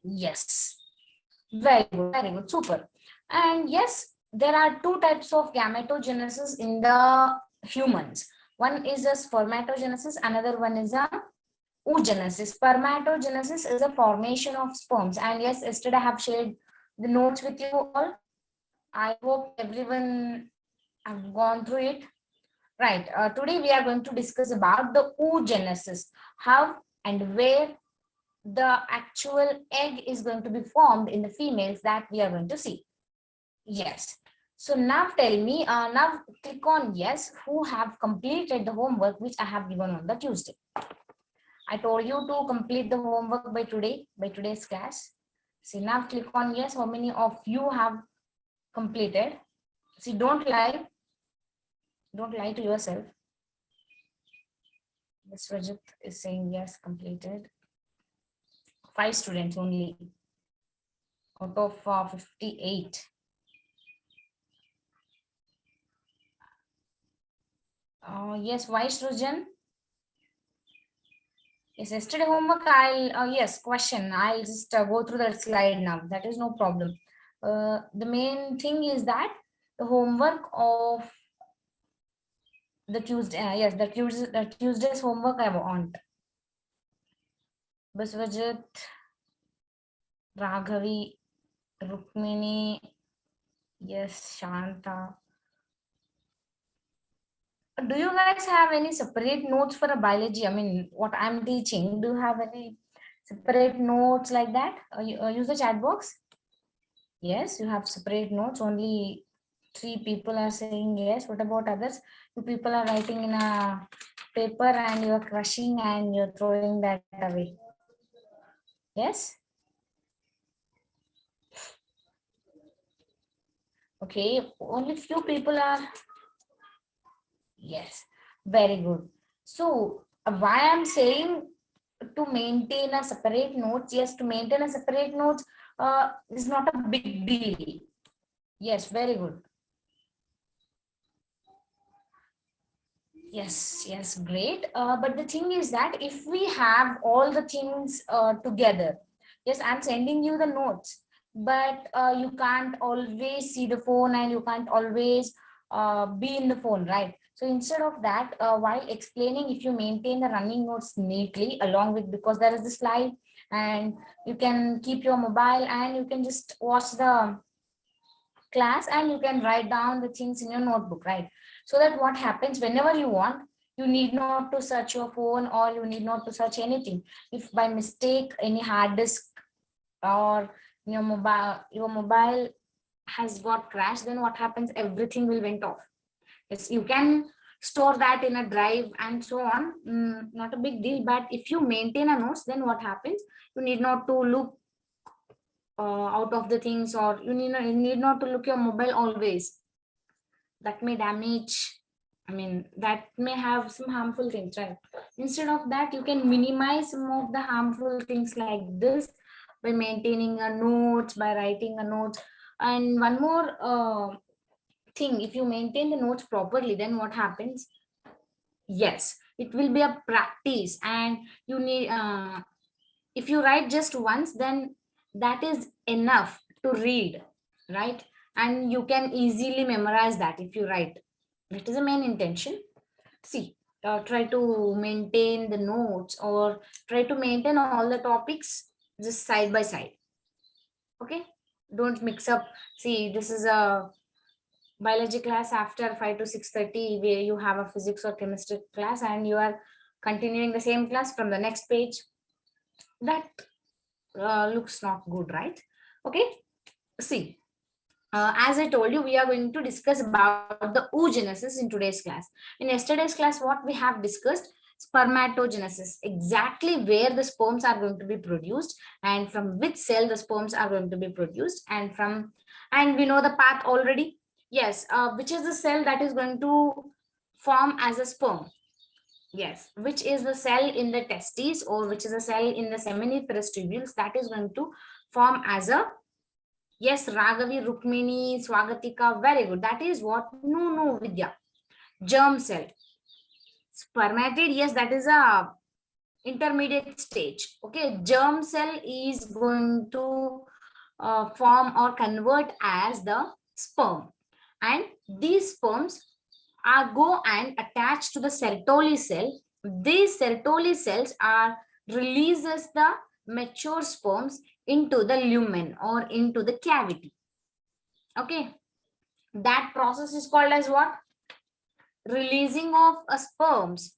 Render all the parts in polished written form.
Yes. Very good, super. And yes, there are two types of gametogenesis in the humans. One is a spermatogenesis, another one is a oogenesis. Spermatogenesis is a formation of sperms. And yes, yesterday I have shared the notes with you all. I hope everyone have gone through it. Right. Today we are going to discuss about the oogenesis, how and where the actual egg is going to be formed in the females that we are going to see. Yes. So now tell me, now click on yes, who have completed the homework which I have given on the Tuesday. I told you to complete the homework by today, by today's class. See, now click on yes, how many of you have completed. See, don't lie to yourself. This Rajat is saying yes, completed. 5 students only out of 58. Yes, why Srujan? Yes, yesterday homework, yes, question. I'll just go through that slide now. That is no problem. The main thing is that the homework of the Tuesday, yes, the Tuesday's homework I want. Baswajit, Raghavi, Rukmini, yes, Shanta. Do you guys have any separate notes for a biology? I mean, what I'm teaching, do you have any separate notes like that? Use the chat box. Yes, you have separate notes. Only 3 people are saying yes. What about others? 2 people are writing in a paper and you're crushing and you're throwing that away. Yes. Okay, only few people are. Yes, very good. So why I'm saying to maintain a separate notes? Yes, to maintain a separate notes is not a big deal. Yes, very good. Yes, great. But the thing is that if we have all the things together, yes, I'm sending you the notes, but you can't always see the phone and you can't always be in the phone, right? So instead of that, while explaining, if you maintain the running notes neatly along with, because there is the slide and you can keep your mobile and you can just watch the class and you can write down the things in your notebook, right? So that what happens whenever you want, you need not to search your phone or you need not to search anything. If by mistake any hard disk or your mobile has got crashed, then what happens, everything will went off. Yes, you can store that in a drive and so on. Not a big deal, but if you maintain a notes, then what happens, you need not to look out of the things, or you need not to look your mobile always. That may damage, I mean, that may have some harmful things, right? Instead of that, you can minimize some of the harmful things like this by maintaining a notes, by writing a notes. And one more thing, if you maintain the notes properly, then what happens, yes, it will be a practice. And you need if you write just once, then that is enough to read, right? And you can easily memorize that if you write. That is the main intention. See, try to maintain the notes or try to maintain all the topics just side by side. Okay, don't mix up. See, this is a biology class after 5 to 6:30 where you have a physics or chemistry class and you are continuing the same class from the next page. That looks not good, right? Okay, see, as I told you, we are going to discuss about the oogenesis in today's class. In yesterday's class, what we have discussed, spermatogenesis, exactly where the sperms are going to be produced and from which cell the sperms are going to be produced, and we know the path already. Yes, which is the cell that is going to form as a sperm. Yes, which is the cell in the testes or which is a cell in the seminiferous tubules that is going to form as a, yes, Raghavi, Rukmini, Swagatika, very good. That is what? No, Vidya. Germ cell. Spermatid, yes, that is a intermediate stage. Okay, germ cell is going to form or convert as the sperm, and these sperms are go and attach to the Sertoli cell. These Sertoli cells are releases the mature sperms into the lumen or into the cavity. Okay, that process is called as what? Releasing of sperms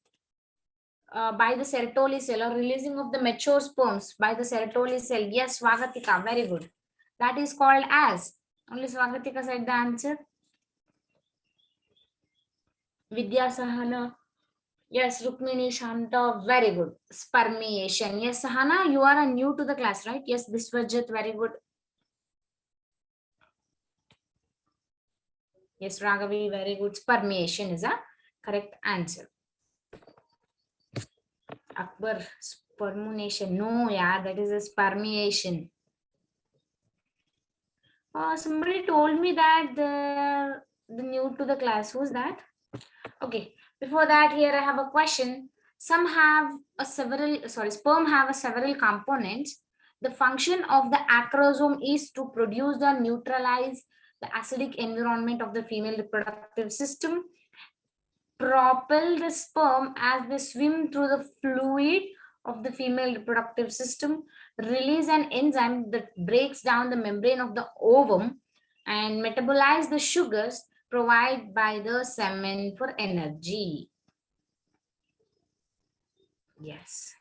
by the Sertoli cell, or releasing of the mature sperms by the Sertoli cell. Yes, Swagatika, very good. That is called as, only Swagatika said the answer. Vidya Sahana. Yes, Rukmini Shanta, very good. Spermiation. Yes, Sahana, you are new to the class, right? Yes, Biswajit, very good. Yes, Raghavi, very good. Spermiation is a correct answer. Akbar, spermunation. No, yeah, that is a spermiation. Somebody told me that the new to the class. Who's that? Okay. Before that, here I have a question. Some have a several, sorry, sperm have a several components. The function of the acrosome is to produce or neutralize the acidic environment of the female reproductive system, propel the sperm as they swim through the fluid of the female reproductive system, release an enzyme that breaks down the membrane of the ovum, and metabolize the sugars provided by the semen for energy. Yes.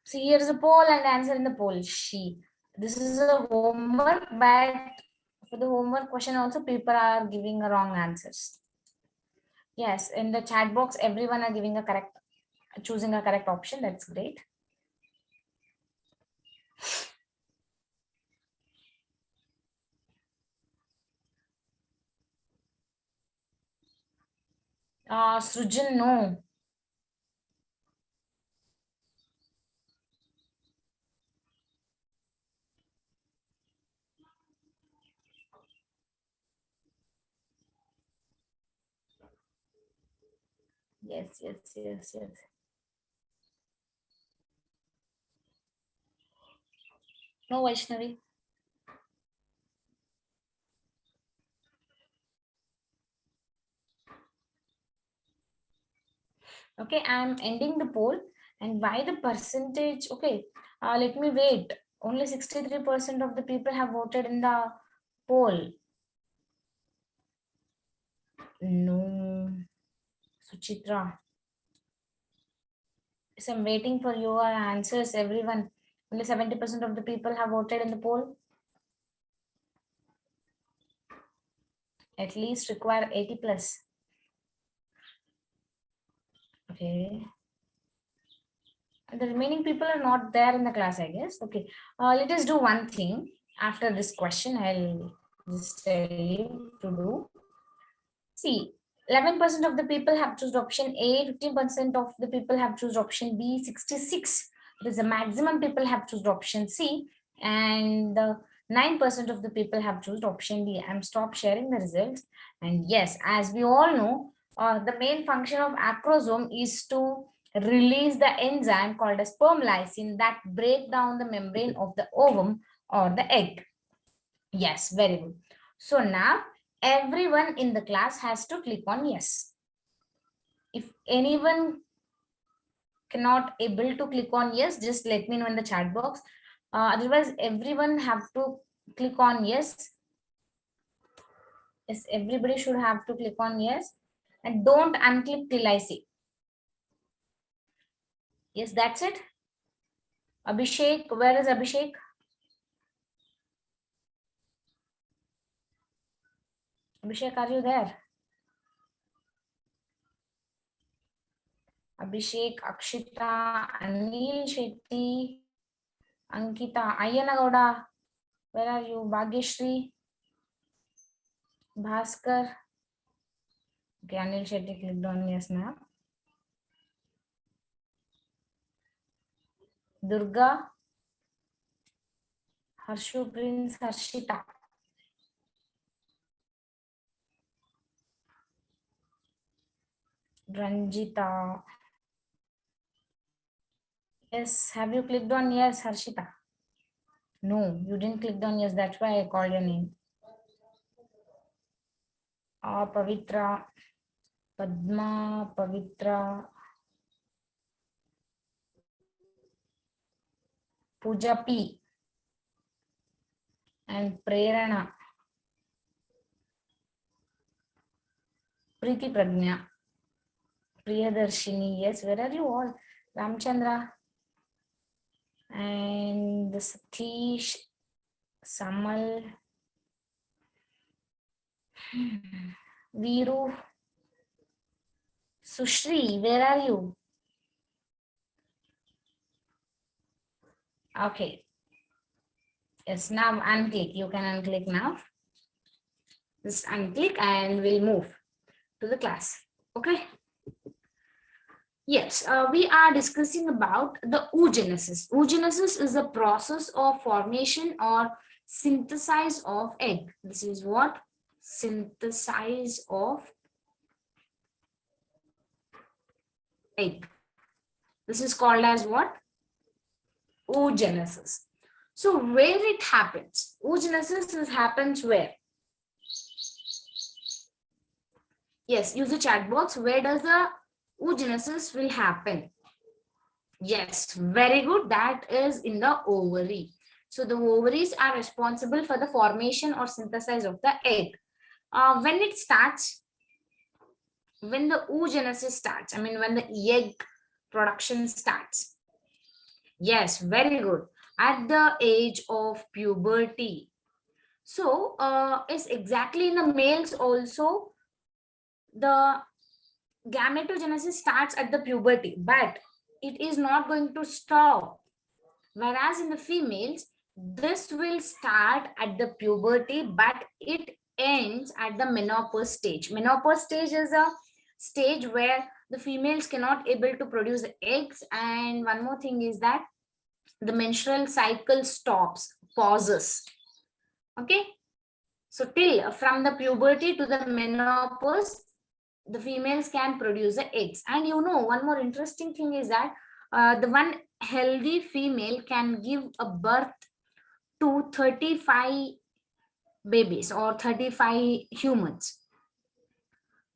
See, here's a poll and answer in the poll. This is a homework, but for the homework question also, people are giving wrong answers. Yes, in the chat box, everyone are giving a correct, choosing a correct option. That's great. Srujan, no. Yes. No, Vaishnavi. Okay, I'm ending the poll. And why the percentage? Okay, let me wait. Only 63% of the people have voted in the poll. No, Suchitra. So I'm waiting for your answers, everyone. Only 70% of the people have voted in the poll. At least require 80 plus. Okay. The remaining people are not there in the class, I guess. Okay. Let us do one thing. After this question, I'll just tell you to do. See, 11% of the people have chosen option A, 15% of the people have chosen option B, 66. It is the maximum people have chosen option C, and 9% of the people have chosen option D. I'm stop sharing the results. And yes, as we all know, the main function of acrosome is to release the enzyme called as sperm lysine that break down the membrane of the ovum or the egg. Yes, very good. So now everyone in the class has to click on yes. If anyone cannot able to click on yes, just let me know in the chat box. Otherwise, everyone have to click on yes. Yes, everybody should have to click on yes. And don't unclick till I say. Yes, that's it. Abhishek, where is Abhishek? Abhishek, are you there? Abhishek, Akshita, Anil Shetty, Ankita, Ayanagowda, where are you? Bhagyashri, Bhaskar. Okay, Anil Shetty clicked on yes now. Durga, Harshu Prince, Harshita. Ranjita. Yes, have you clicked on yes, Harshita? No, you didn't click on yes, that's why I called your name. Pavitra, Padma, Pavitra, Pooja P, and Prerana, Preeti Pragnya, Priyadarshini. Yes, where are you all? Ramchandra and Satish, Samal, Viru, Sushri, where are you? Okay. Yes, now unclick. You can unclick now. Just unclick and we'll move to the class. Okay. Yes, we are discussing about the oogenesis. Oogenesis is the process of formation or synthesis of egg. This is what? Synthesis of egg. This is called as what? Oogenesis. So where it happens? Oogenesis happens where? Yes, use the chat box. Where does the oogenesis will happen? Yes, very good. That is in the ovary. So the ovaries are responsible for the formation or synthesis of the egg. When it starts, when the oogenesis starts, I mean when the egg production starts. Yes, very good. At the age of puberty. So it's exactly in the males also, the gametogenesis starts at the puberty, but it is not going to stop. Whereas in the females, this will start at the puberty, but it ends at the menopause stage. Menopause stage is a stage where the females cannot able to produce eggs. And one more thing is that the menstrual cycle stops, pauses. Okay. So till from the puberty to the menopause, the females can produce the eggs. And you know, one more interesting thing is that the one healthy female can give a birth to 35 babies or 35 humans.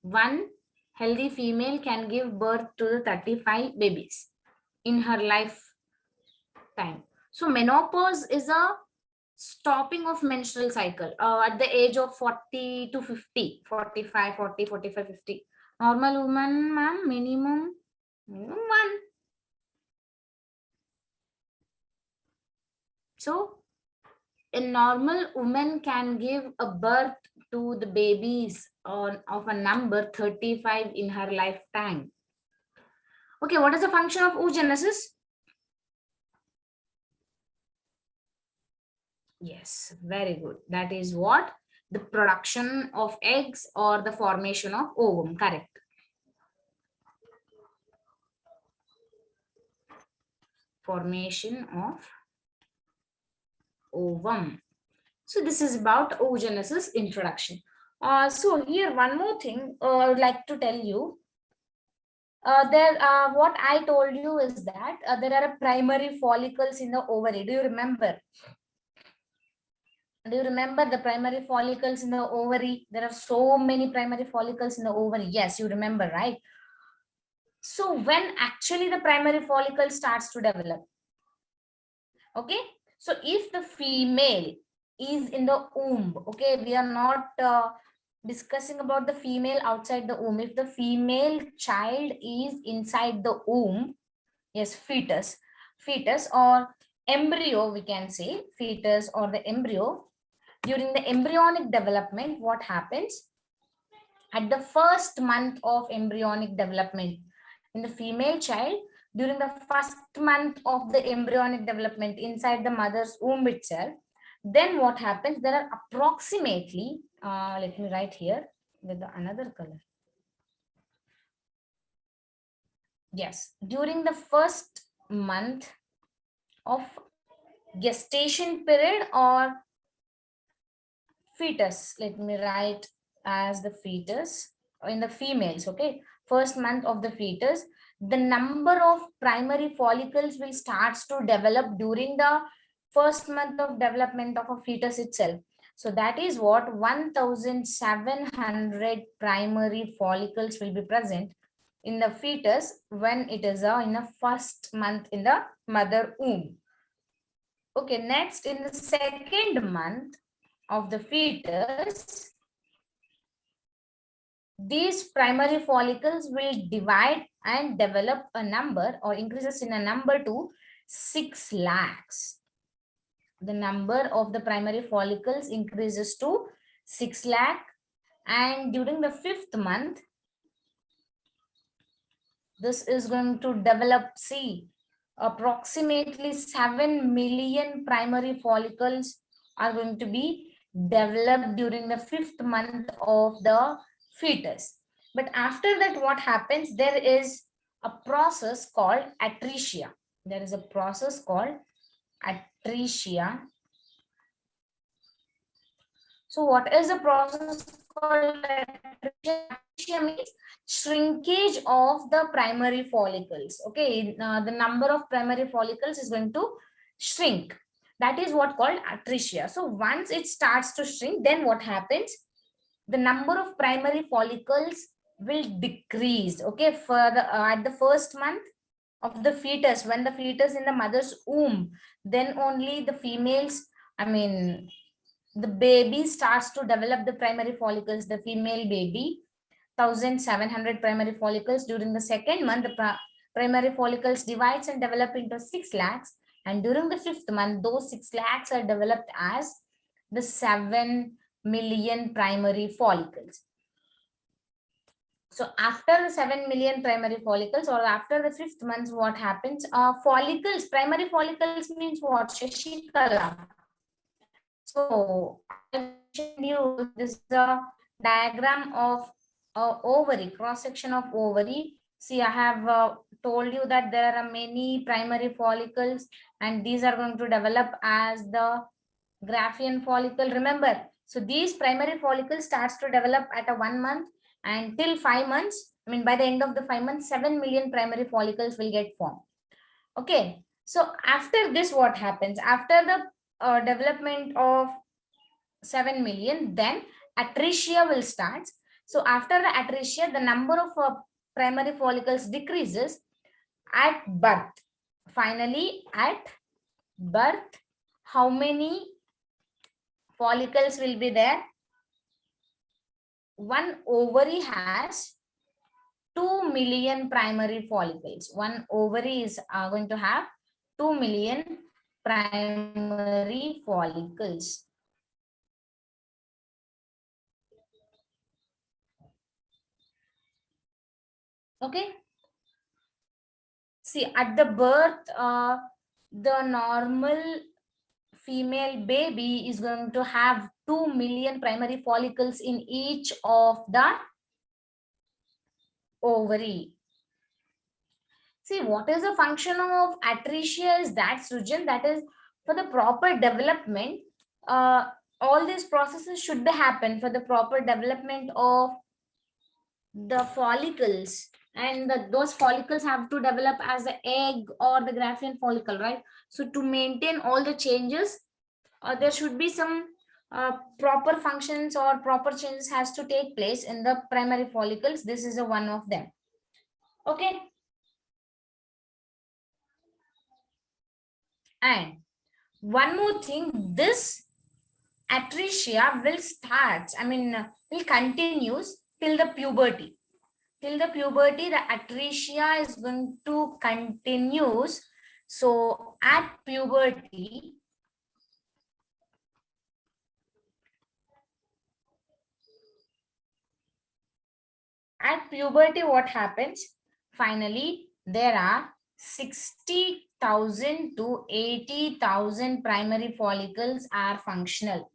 One healthy female can give birth to the 35 babies in her lifetime. So menopause is a stopping of menstrual cycle at the age of 40 to 50, 45, 40, 45, 50. Normal woman, ma'am, minimum one. So a normal woman can give a birth to the babies of a number 35 in her lifetime. Okay, what is the function of oogenesis? Yes, very good. That is what? The production of eggs or the formation of ovum, correct. Formation of ovum. So this is about oogenesis introduction. So here one more thing I would like to tell you. What I told you is that there are primary follicles in the ovary. Do you remember? Do you remember the primary follicles in the ovary? There are so many primary follicles in the ovary. Yes, you remember, right? So when actually the primary follicle starts to develop, okay? So if the female is in the womb, okay, we are not discussing about the female outside the womb. If the female child is inside the womb, yes, fetus or embryo, we can say fetus or the embryo. During the embryonic development, what happens? At the first month of embryonic development in the female child, during the first month of the embryonic development inside the mother's womb itself, then what happens? There are approximately, let me write here with another color. Yes, during the first month of gestation period or fetus, let me write as the fetus in the females, okay? first month of the fetus, the number of primary follicles will starts to develop during the first month of development of a fetus itself. So that is what 1700 primary follicles will be present in the fetus when it is in the first month in the mother womb. Okay, next in the second month of the fetus, these primary follicles will divide and develop a number or increases in a number to 6 lakhs. The number of the primary follicles increases to 6 lakh, and during the fifth month, this is going to develop, see, approximately 7 million primary follicles are going to be developed during the fifth month of the fetus. But after that, what happens? There is a process called atresia. There is a process called atresia. So what is the process called atresia? Atresia means shrinkage of the primary follicles. Okay, the number of primary follicles is going to shrink. That is what called atresia. So once it starts to shrink, then what happens? The number of primary follicles will decrease. Okay, for the at the first month of the fetus, when the fetus in the mother's womb, then only the females, the baby starts to develop the primary follicles, the female baby, 1700 primary follicles. During the second month, the primary follicles divides and develop into 6 lakhs. And during the fifth month, those 6 lakhs are developed as the 7 million primary follicles. So after the 7 million primary follicles, or after the fifth month, what happens? Follicles, primary follicles means what? Shashikala. So I mentioned you, this is a diagram of ovary, cross section of ovary. See, I have told you that there are many primary follicles, and these are going to develop as the Graafian follicle. Remember, so these primary follicles starts to develop at a 1 month, and till 5 months, by the end of the 5 months, 7 million primary follicles will get formed. Okay, so after this, what happens? After the development of 7 million, then atresia will start. So after the atresia, the number of primary follicles decreases at birth. Finally, at birth, how many follicles will be there? One ovary has 2 million primary follicles. One ovary is going to have 2 million primary follicles. Okay. See, at the birth, the normal female baby is going to have 2 million primary follicles in each of the ovary. See, what is the function of atresia is that, Srujan, that is for the proper development. All these processes should happen for the proper development of the follicles, and those follicles have to develop as the egg or the Graafian follicle, right? So to maintain all the changes, there should be some proper functions or proper changes has to take place in the primary follicles. This is a one of them. Okay. And one more thing, this atresia will start, will continues till the puberty. Till the puberty, the atresia is going to continues. So at puberty, what happens? Finally, there are 60,000 to 80,000 primary follicles are functional.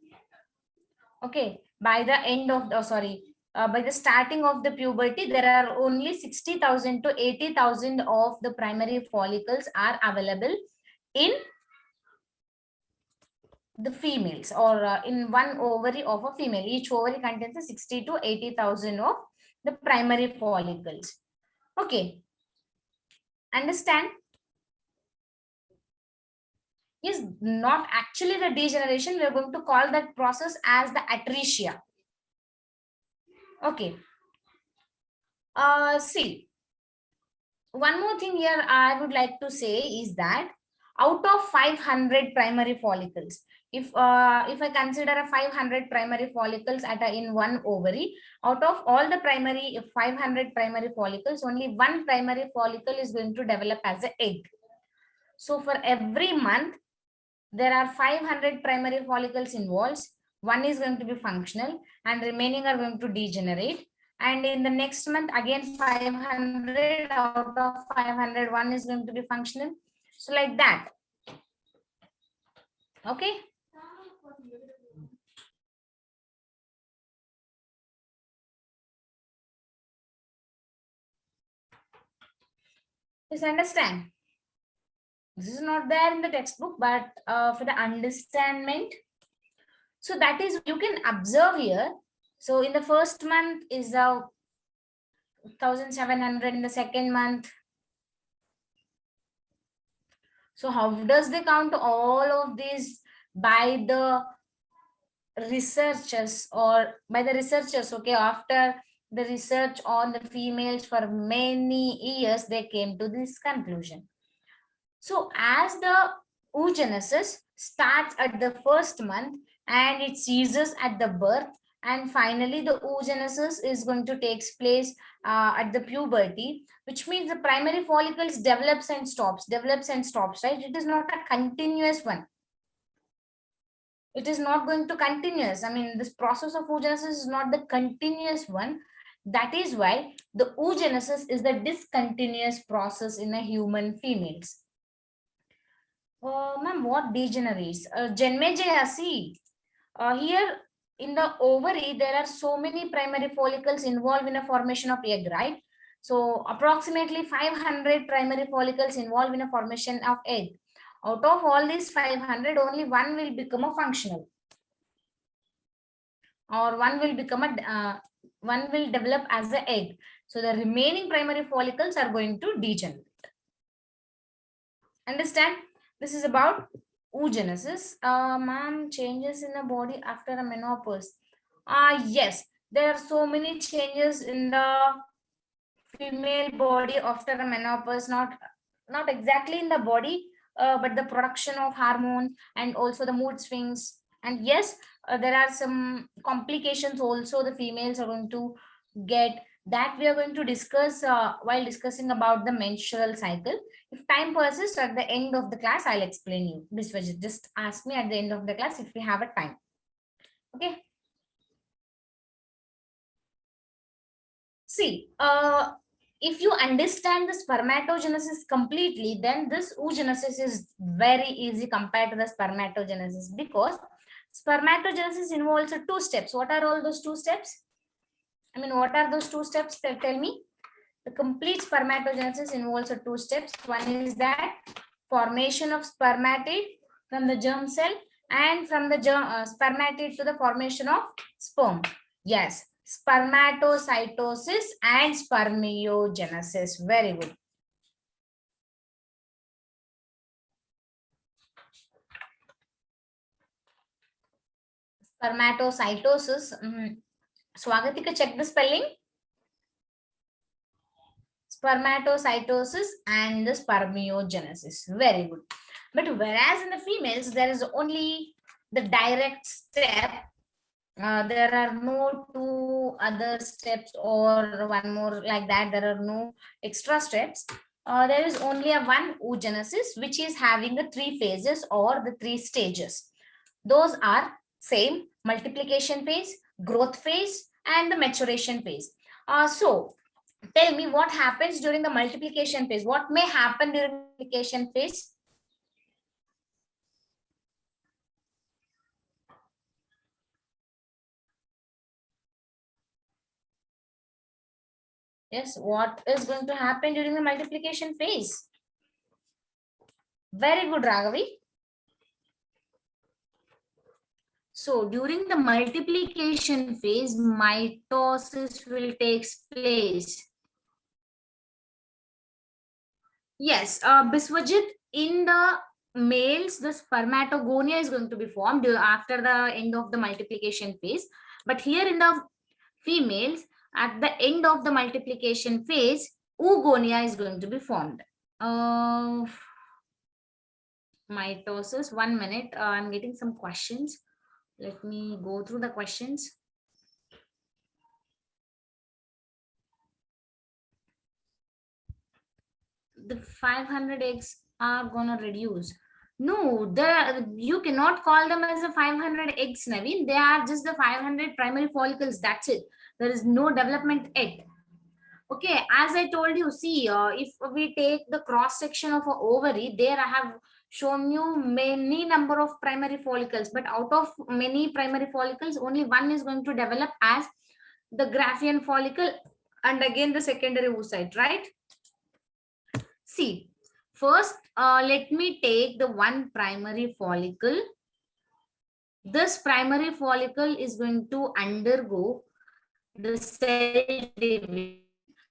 Okay, by the end of the, by the starting of the puberty, there are only 60,000 to 80,000 of the primary follicles are available in the females, or in one ovary of a female. Each ovary contains 60 to 80,000 of the primary follicles. Okay, understand? Is not actually the degeneration. We are going to call that process as the atresia. Okay. See, one more thing here I would like to say is that out of 500 primary follicles, if I consider a 500 primary follicles in one ovary, out of all the 500 primary follicles, only one primary follicle is going to develop as an egg. So for every month, there are 500 primary follicles involved. One is going to be functional and remaining are going to degenerate. And in the next month, again 500 out of 500, one is going to be functional. So like that. Okay. Please understand. This is not there in the textbook, but for the understanding. So that is, you can observe here. So in the first month is 1700, in the second month. So how does they count all of these? By the researchers, okay, after the research on the females for many years, they came to this conclusion. So as the oogenesis starts at the first month and it ceases at the birth, and finally the oogenesis is going to take place at the puberty, which means the primary follicles develops and stops, right? It is not a continuous one. It is not going to continuous. I mean, this process of oogenesis is not the continuous one. That is why the oogenesis is the discontinuous process in a human females. Ma'am, what degenerates? Janmejaya, see, here in the ovary, there are so many primary follicles involved in a formation of egg, right? So approximately 500 primary follicles involved in a formation of egg. Out of all these 500, only one will become a functional, or one will become one will develop as an egg. So the remaining primary follicles are going to degenerate. Understand? This is about oogenesis. Ma'am, changes in the body after a menopause. Yes, there are so many changes in the female body after a menopause, not exactly in the body, but the production of hormones and also the mood swings. And yes, there are some complications also the females are going to get, that we are going to discuss while discussing about the menstrual cycle. If time persists, at the end of the class I'll explain you. This was just ask me at the end of the class if we have a time. Okay. See, if you understand the spermatogenesis completely, then this oogenesis is very easy compared to the spermatogenesis, because spermatogenesis involves two steps. What are all those two steps? I mean, what are those two steps? Tell me. The complete spermatogenesis involves two steps. One is that formation of spermatid from the germ cell, and from the spermatid to the formation of sperm. Yes, spermatocytosis and spermiogenesis. Very good. Spermatocytosis. Swagatika, check the spelling. Spermatocytosis and the spermiogenesis. Very good. But whereas in the females, there is only the direct step. There are no two other steps or one more like that. There are no extra steps. There is only a one oogenesis, which is having the three phases or the three stages. Those are same: multiplication phase, growth phase, and the maturation phase. So tell me what happens during the multiplication phase. What may happen during the multiplication phase? Yes, what is going to happen during the multiplication phase? Very good, Raghavi. So during the multiplication phase, mitosis will take place. Yes, Biswajit, in the males, the spermatogonia is going to be formed after the end of the multiplication phase. But here in the females, at the end of the multiplication phase, oogonia is going to be formed. Mitosis, 1 minute. I'm getting some questions. Let me go through the questions. The 500 eggs are gonna reduce. No, you cannot call them as a 500 eggs, Naveen. They are just the 500 primary follicles. That's it. There is no development yet. Okay, as I told you, see, if we take the cross section of an ovary, there I have shown you many number of primary follicles, but out of many primary follicles, only one is going to develop as the Graafian follicle, and again the secondary oocyte, right? See, first, let me take the one primary follicle. This primary follicle is going to undergo the cell division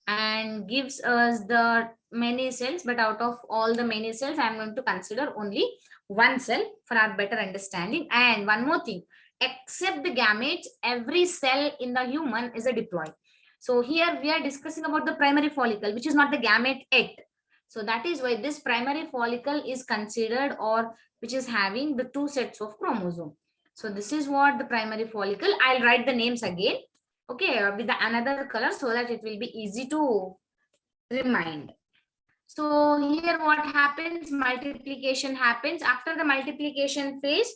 and gives us the many cells, but out of all the many cells, I'm going to consider only one cell for our better understanding. And one more thing, except the gametes, every cell in the human is a diploid. So here we are discussing about the primary follicle, which is not the gamete yet. So that is why this primary follicle is considered, or which is having the two sets of chromosome. So this is what the primary follicle. I'll write the names again, okay, with the another color so that it will be easy to remind. So here what happens, multiplication happens. After the multiplication phase,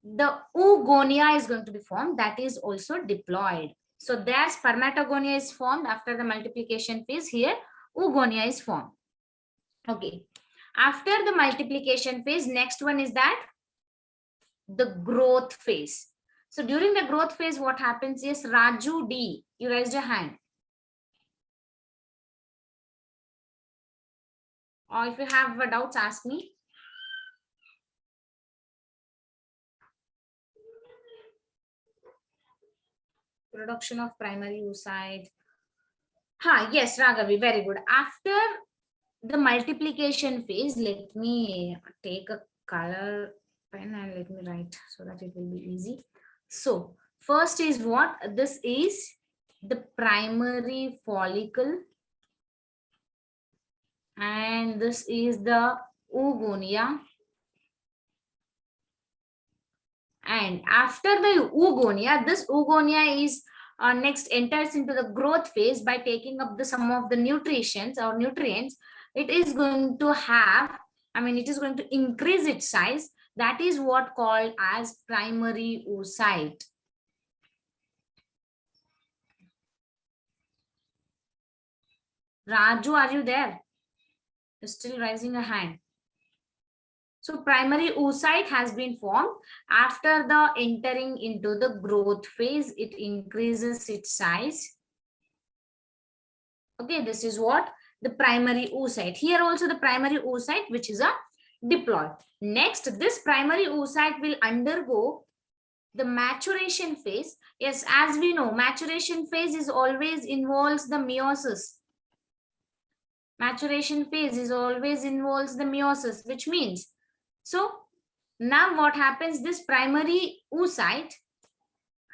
the oogonia is going to be formed, that is also diploid. So there spermatogonia is formed after the multiplication phase. Here oogonia is formed. Okay, after the multiplication phase, next one is that the growth phase. So during the growth phase, what happens is, Raju D, you raised your hand. Or if you have doubts, ask me. Production of primary oocyte. Yes, Raghavi, very good. After the multiplication phase, let me take a color pen and let me write so that it will be easy. So first is what? This is the primary follicle, and this is the oogonia. And after the oogonia, this oogonia is next enters into the growth phase by taking up the some of the nutrients or nutrients. It is going to have, it is going to increase its size. That is what called as primary oocyte. Raju, are you there? You're still raising a hand. So primary oocyte has been formed. After the entering into the growth phase, it increases its size. Okay, this is what the primary oocyte. Here also the primary oocyte, which is a diploid. Next, this primary oocyte will undergo the maturation phase. Yes, as we know, maturation phase is always involves the meiosis. Maturation phase is always involves the meiosis, which means, so now what happens, this primary oocyte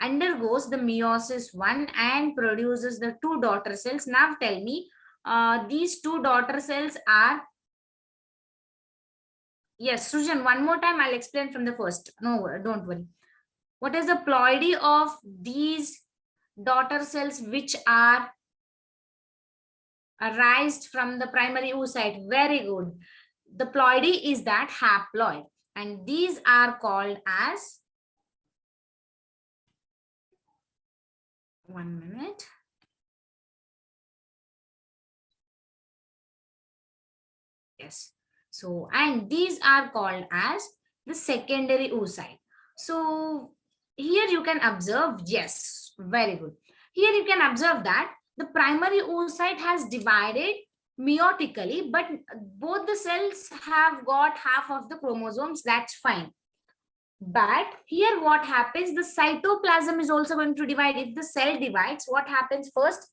undergoes the meiosis 1 and produces the two daughter cells. Now tell me, these two daughter cells are, yes, Srujan, one more time I'll explain from the first. No, don't worry. What is the ploidy of these daughter cells which are arised from the primary oocyte? Very good. The ploidy is that haploid, and these are called as, 1 minute. Yes. So, and these are called as the secondary oocyte. So here you can observe, yes, very good. Here you can observe that the primary oocyte has divided meiotically, but both the cells have got half of the chromosomes. That's fine. But here what happens, the cytoplasm is also going to divide. If the cell divides, what happens first?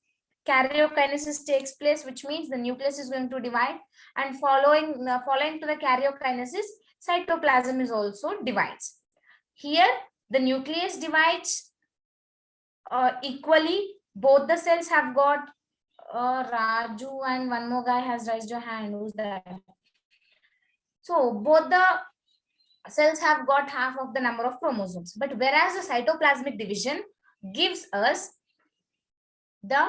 karyokinesis takes place, which means the nucleus is going to divide, and following to the karyokinesis, cytoplasm is also divides. Here, the nucleus divides equally. Both the cells have got Raju, and one more guy has raised your hand. Who's that? So both the cells have got half of the number of chromosomes. But whereas the cytoplasmic division gives us the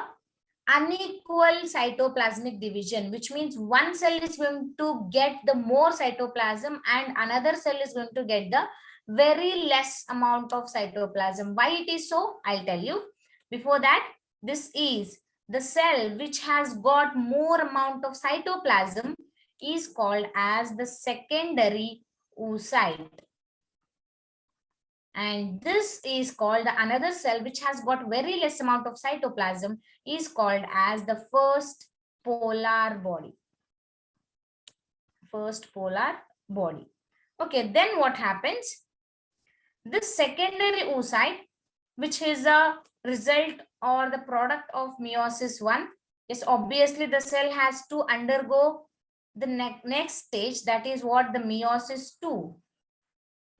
unequal cytoplasmic division, which means one cell is going to get the more cytoplasm and another cell is going to get the very less amount of cytoplasm. Why it is so? I'll tell you. Before that, this is the cell which has got more amount of cytoplasm is called as the secondary oocyte. And this is called the another cell which has got very less amount of cytoplasm is called as the first polar body. First polar body. Okay, then what happens? This secondary oocyte, which is a result or the product of meiosis 1, is obviously the cell has to undergo the next stage, that is what the meiosis 2,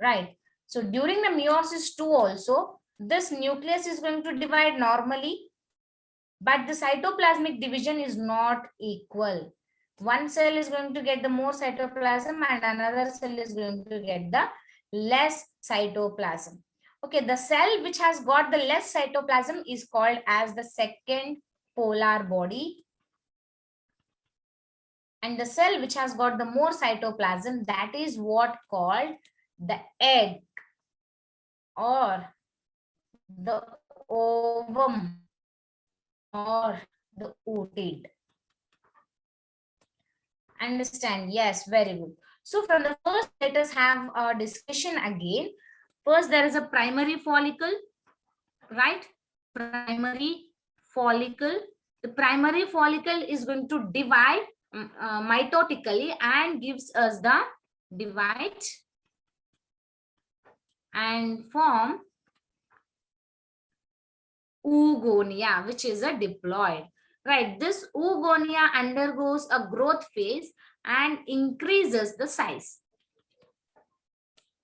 right? So during the meiosis 2 also, this nucleus is going to divide normally, but the cytoplasmic division is not equal. One cell is going to get the more cytoplasm and another cell is going to get the less cytoplasm. Okay, the cell which has got the less cytoplasm is called as the second polar body. And the cell which has got the more cytoplasm, that is what called the egg or the ovum or the oocyte. Understand? Yes, very good. So from the first, let us have a discussion again. First, there is a primary follicle, right? Primary follicle. The primary follicle is going to divide mitotically and gives us the divide and form oogonia, which is a diploid. Right, this oogonia undergoes a growth phase and increases the size.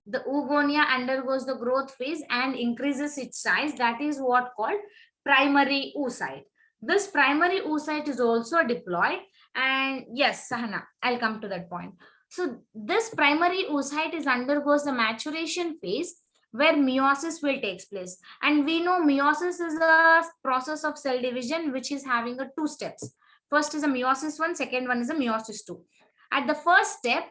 The oogonia undergoes the growth phase and increases its size. That is what called primary oocyte. This primary oocyte is also a diploid. And yes, Sahana, I'll come to that point. So this primary oocyte is undergoes the maturation phase where meiosis will take place. And we know meiosis is a process of cell division which is having a 2 steps. First is a meiosis 1, second one is a meiosis 2. At the first step,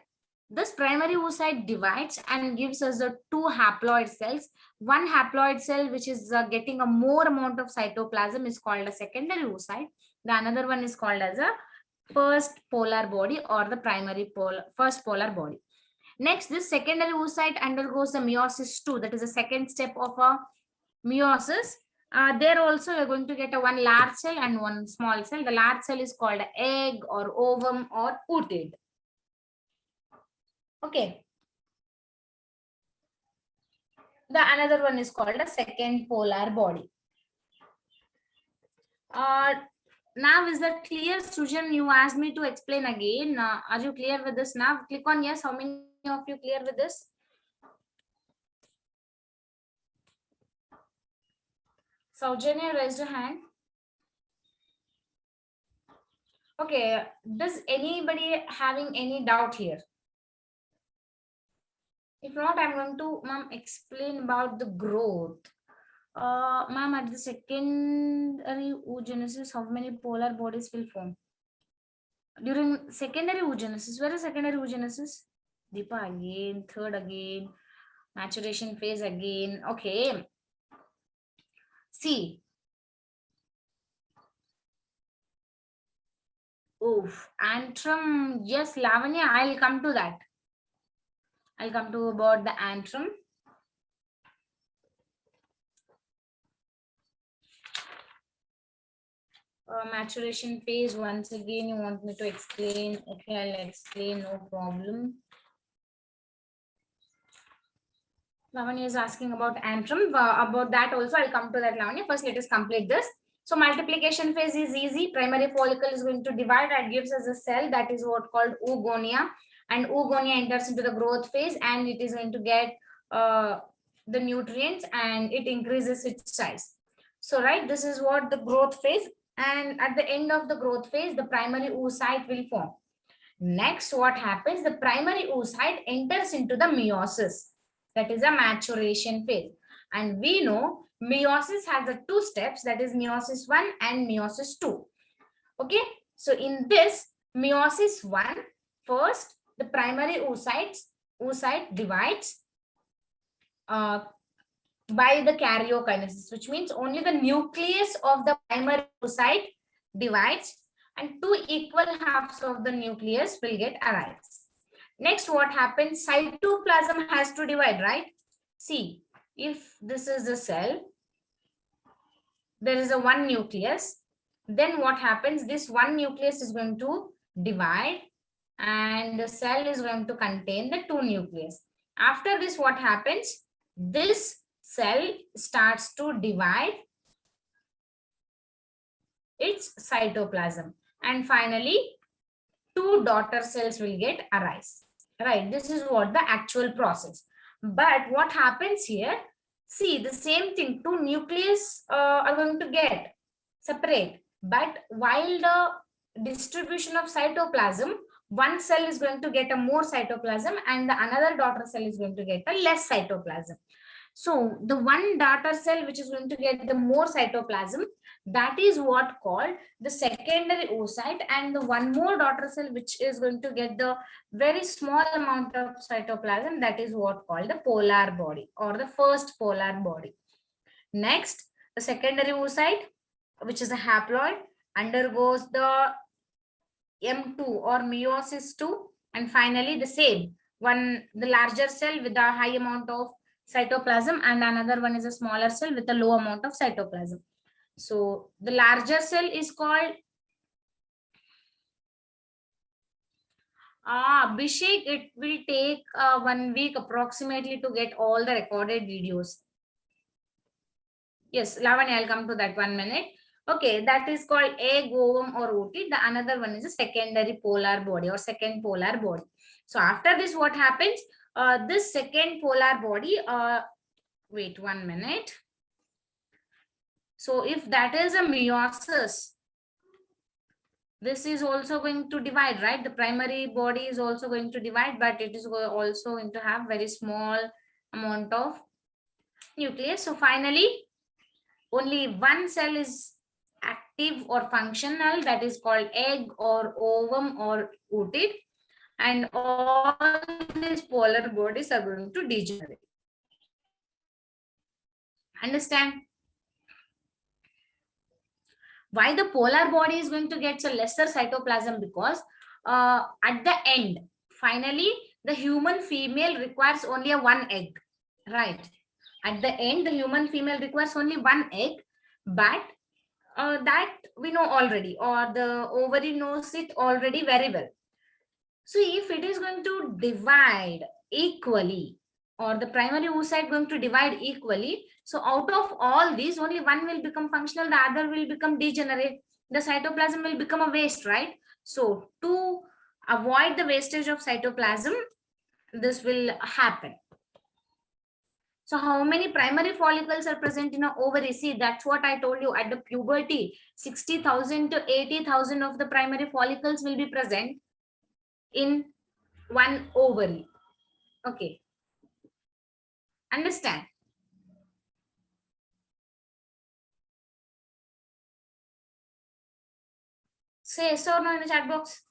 this primary oocyte divides and gives us the 2 haploid cells. One haploid cell which is getting a more amount of cytoplasm is called a secondary oocyte. The another one is called as a first polar body or the first polar body. Next, this secondary oocyte undergoes the meiosis 2. That is the second step of a meiosis. There also you're going to get a one large cell and one small cell. The large cell is called egg or ovum or oocyte. Okay. The another one is called a second polar body. Now is that clear, Sujan? You asked me to explain again. Are you clear with this now? Click on yes. How many of you clear with this? Saujanya raised a hand. Okay. Does anybody having any doubt here? If not, I'm going to, ma'am, explain about the growth. Ma'am, at the secondary oogenesis, how many polar bodies will form? During secondary oogenesis, where is secondary oogenesis? Deepa again, third again, maturation phase again. Okay. See. Oof, antrum. Yes, Lavanya, I'll come to that. I'll come to about the antrum. Maturation phase, once again, you want me to explain? Okay, I'll explain, no problem. Lavanya is asking about antrum. About that also, I'll come to that, Lavanya. First, let us complete this. So multiplication phase is easy. Primary follicle is going to divide and gives us a cell that is what called oogonia, and oogonia enters into the growth phase and it is going to get the nutrients and it increases its size. So right, this is what the growth phase, and at the end of the growth phase the primary oocyte will form. Next, what happens? The primary oocyte enters into the meiosis, that is a maturation phase. And we know meiosis has the two steps, that is meiosis 1 and meiosis 2. Okay, so in this meiosis 1, first the primary oocyte divides by the karyokinesis, which means only the nucleus of the primary oocyte divides and two equal halves of the nucleus will get arise. Next, what happens? Cytoplasm has to divide, right? See, if this is a cell, there is a one nucleus, then what happens? This one nucleus is going to divide and the cell is going to contain the two nucleus. After this, what happens? This cell starts to divide its cytoplasm and finally two daughter cells will get arise. Right, this is what the actual process. But what happens here? See, the same thing, two nucleus are going to get separate, but while the distribution of cytoplasm, one cell is going to get a more cytoplasm and the another daughter cell is going to get a less cytoplasm. So the one daughter cell which is going to get the more cytoplasm, that is what called the secondary oocyte, and the one more daughter cell which is going to get the very small amount of cytoplasm, that is what called the polar body or the first polar body. Next, the secondary oocyte, which is a haploid, undergoes the M2 or meiosis 2, and finally the same one, the larger cell with a high amount of cytoplasm and another one is a smaller cell with a low amount of cytoplasm. So the larger cell is called Abhishek. It will take 1 week approximately to get all the recorded videos. Yes, Lavanya, I'll come to that 1 minute. Okay, that is called egg, ovum or oocyte. The another one is a secondary polar body or second polar body. So after this, what happens? This second polar body, wait 1 minute. So if that is a meiosis, this is also going to divide, right? The primary body is also going to divide, but it is also going to have very small amount of nucleus. So finally, only one cell is active or functional, that is called egg or ovum or oocyte, and all these polar bodies are going to degenerate. Understand? Why the polar body is going to get a lesser cytoplasm? Because at the end, finally, the human female requires only a one egg, right? At the end, the human female requires only one egg, but that we know already, or the ovary knows it already very well. So if it is going to divide equally, or the primary oocyte going to divide equally, so out of all these, only one will become functional, the other will become degenerate. The cytoplasm will become a waste, right? So to avoid the wastage of cytoplasm, this will happen. So how many primary follicles are present in an ovary? See, that's what I told you at the puberty. 60,000 to 80,000 of the primary follicles will be present in one ovary. Okay. Understand? Say yes or no in the chat box.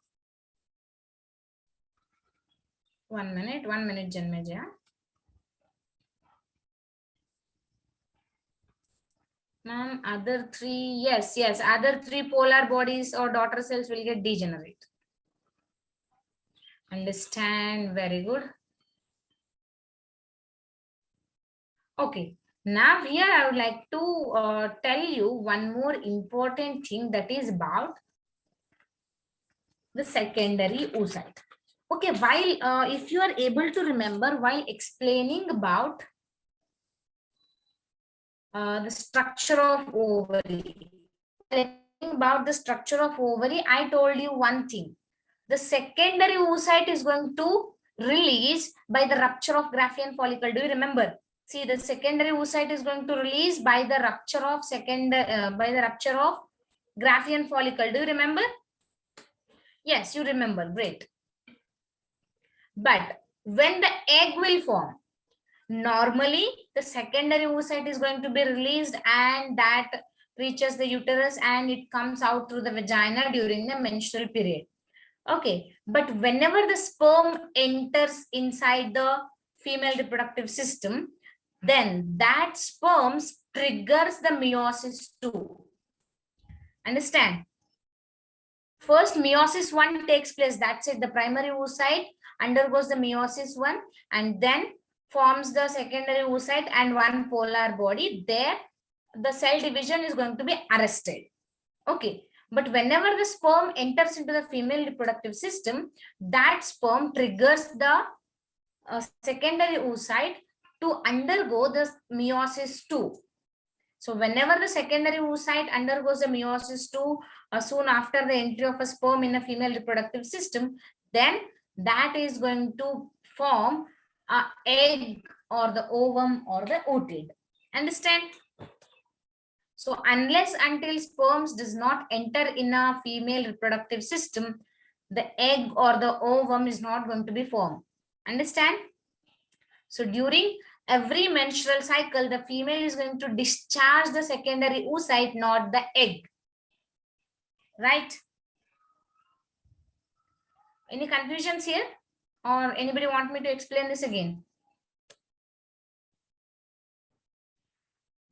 1 minute, Janmeja. Ma'am, other three, yes, other three polar bodies or daughter cells will get degenerate. Understand? Very good. Okay. Now here I would like to tell you one more important thing, that is about the secondary oocyte. Okay, while if you are able to remember, while explaining about the structure of ovary, about the structure of ovary, I told you one thing. The secondary oocyte is going to release by the rupture of Graafian follicle. Do you remember? See, the secondary oocyte is going to release by the rupture of Graafian follicle. Do you remember? Yes, you remember. Great. But when the egg will form, normally the secondary oocyte is going to be released and that reaches the uterus and it comes out through the vagina during the menstrual period. Okay, but whenever the sperm enters inside the female reproductive system, then that sperm triggers the meiosis 2. Understand? First, meiosis 1 takes place. That's it. The primary oocyte undergoes the meiosis 1 and then forms the secondary oocyte and one polar body. There, the cell division is going to be arrested. Okay. But whenever the sperm enters into the female reproductive system, that sperm triggers the secondary oocyte to undergo the meiosis 2. So whenever the secondary oocyte undergoes the meiosis 2, soon after the entry of a sperm in a female reproductive system, then that is going to form an egg or the ovum or the oocyte. Understand? So unless until sperms does not enter in a female reproductive system, the egg or the ovum is not going to be formed. Understand? So during every menstrual cycle, the female is going to discharge the secondary oocyte, not the egg. Right? Any confusions here? Or anybody want me to explain this again?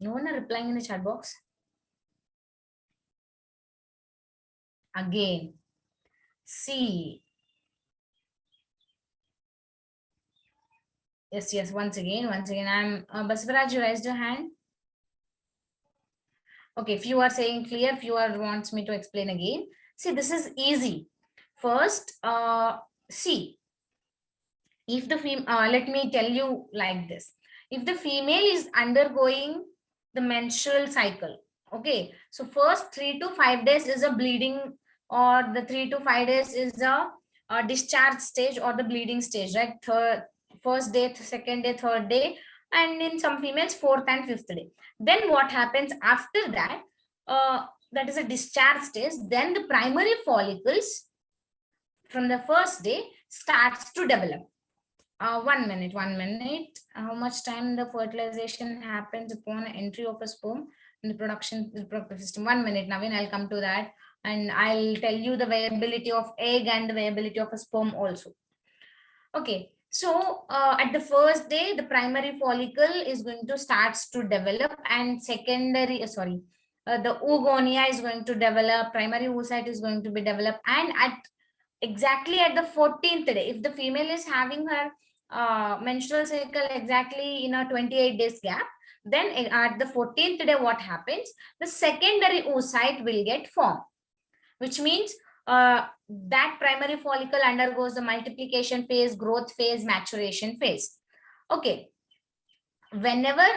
No one are replying in the chat box. Again. See. Yes, once again, I'm Basvaraj, you raised your hand. Okay, if you are saying clear, if you are wants me to explain again. See, this is easy. First, see, if the female, let me tell you like this. If the female is undergoing the menstrual cycle, okay, so first 3 to 5 days is a bleeding, or the 3 to 5 days is a discharge stage or the bleeding stage, right? First day, second day, third day, and in some females, fourth and fifth day. Then what happens after that? That is a discharge stage. Then the primary follicles from the first day starts to develop. 1 minute. How much time the fertilization happens upon entry of a sperm in the reproductive system? 1 minute, Naveen, I'll come to that. And I'll tell you the viability of egg and the viability of a sperm also. Okay. So at the first day, the primary follicle is going to start to develop and secondary, the oogonia is going to develop, primary oocyte is going to be developed. And exactly at the 14th day, if the female is having her menstrual cycle exactly in a 28 days gap, then at the 14th day, what happens? The secondary oocyte will get formed, which means that primary follicle undergoes the multiplication phase, growth phase, maturation phase. Okay. Whenever,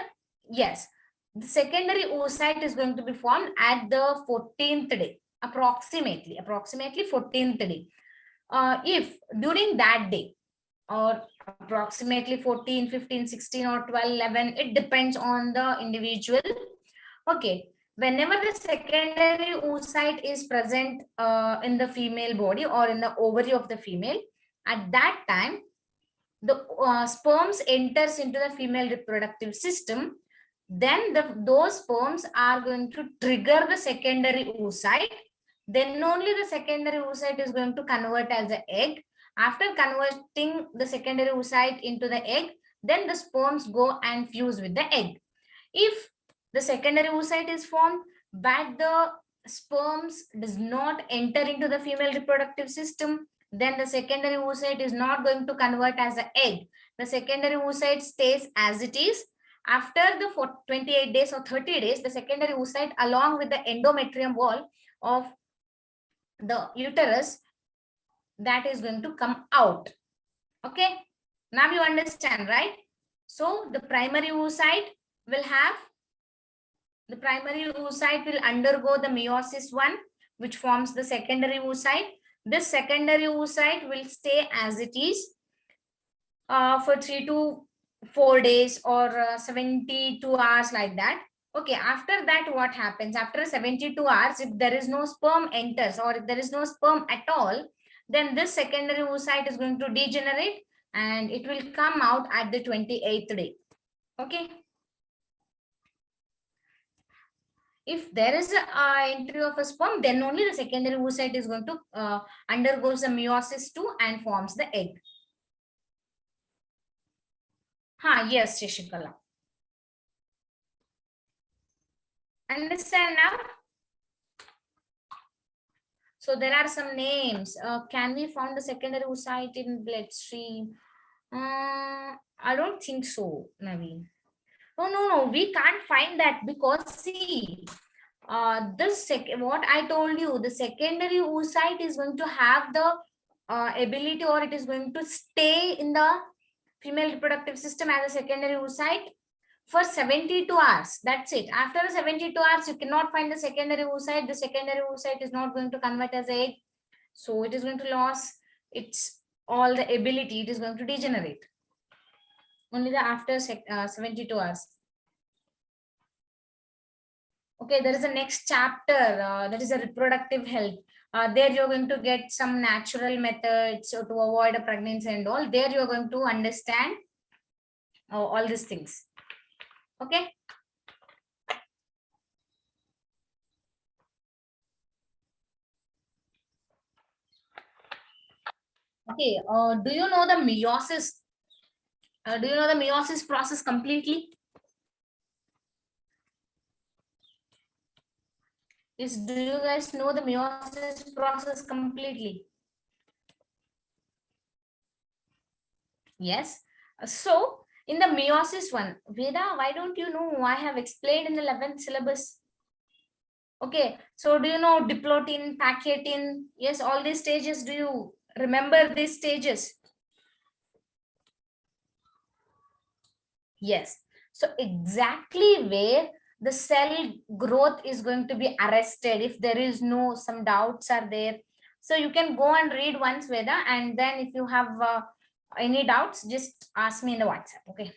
yes, the secondary oocyte is going to be formed at the 14th day, approximately 14th day. If during that day, or approximately 14, 15, 16 or 12, 11, it depends on the individual. Okay. Whenever the secondary oocyte is present in the female body or in the ovary of the female, at that time, the sperms enters into the female reproductive system. Then those sperms are going to trigger the secondary oocyte. Then only the secondary oocyte is going to convert as an egg. After converting the secondary oocyte into the egg, then the sperms go and fuse with the egg. If the secondary oocyte is formed, but the sperms does not enter into the female reproductive system, then the secondary oocyte is not going to convert as an egg. The secondary oocyte stays as it is. After the 28 days or 30 days, the secondary oocyte along with the endometrium wall of the uterus, that is going to come out. Okay, now you understand, right? So the primary oocyte will have The primary oocyte will undergo the meiosis 1, which forms the secondary oocyte. This secondary oocyte will stay as it is for 3 to 4 days or 72 hours, like that. Okay, after that, what happens? After 72 hours, if there is no sperm enters or if there is no sperm at all, then this secondary oocyte is going to degenerate and it will come out at the 28th day. Okay. If there is a entry of a sperm, then only the secondary oocyte is going to undergoes the meiosis 2 and forms the egg. Yes, Shashikala. Understand now? So there are some names. Can we find the secondary oocyte in bloodstream? I don't think so, Naveen. No, we can't find that because see, what I told you, the secondary oocyte is going to have the ability, or it is going to stay in the female reproductive system as a secondary oocyte for 72 hours. That's it. After 72 hours, you cannot find the secondary oocyte. The secondary oocyte is not going to convert as egg. So it is going to lose its all the ability. It is going to degenerate. Only the after 72 hours. Okay, there is a next chapter that is a reproductive health. There you're going to get some natural methods to avoid a pregnancy and all. There you're going to understand all these things. Okay. Okay. Do you know the meiosis? Do you know the meiosis process completely? Do you guys know the meiosis process completely? Yes. So in the meiosis one, Veda, why don't you know? I have explained in the 11th syllabus. Okay, so do you know diplotin, packaging? Yes, all these stages. Do you remember these stages? Yes. So exactly where the cell growth is going to be arrested, if there is no, some doubts are there. So you can go and read once, Veda, and then if you have any doubts, just ask me in the WhatsApp. Okay.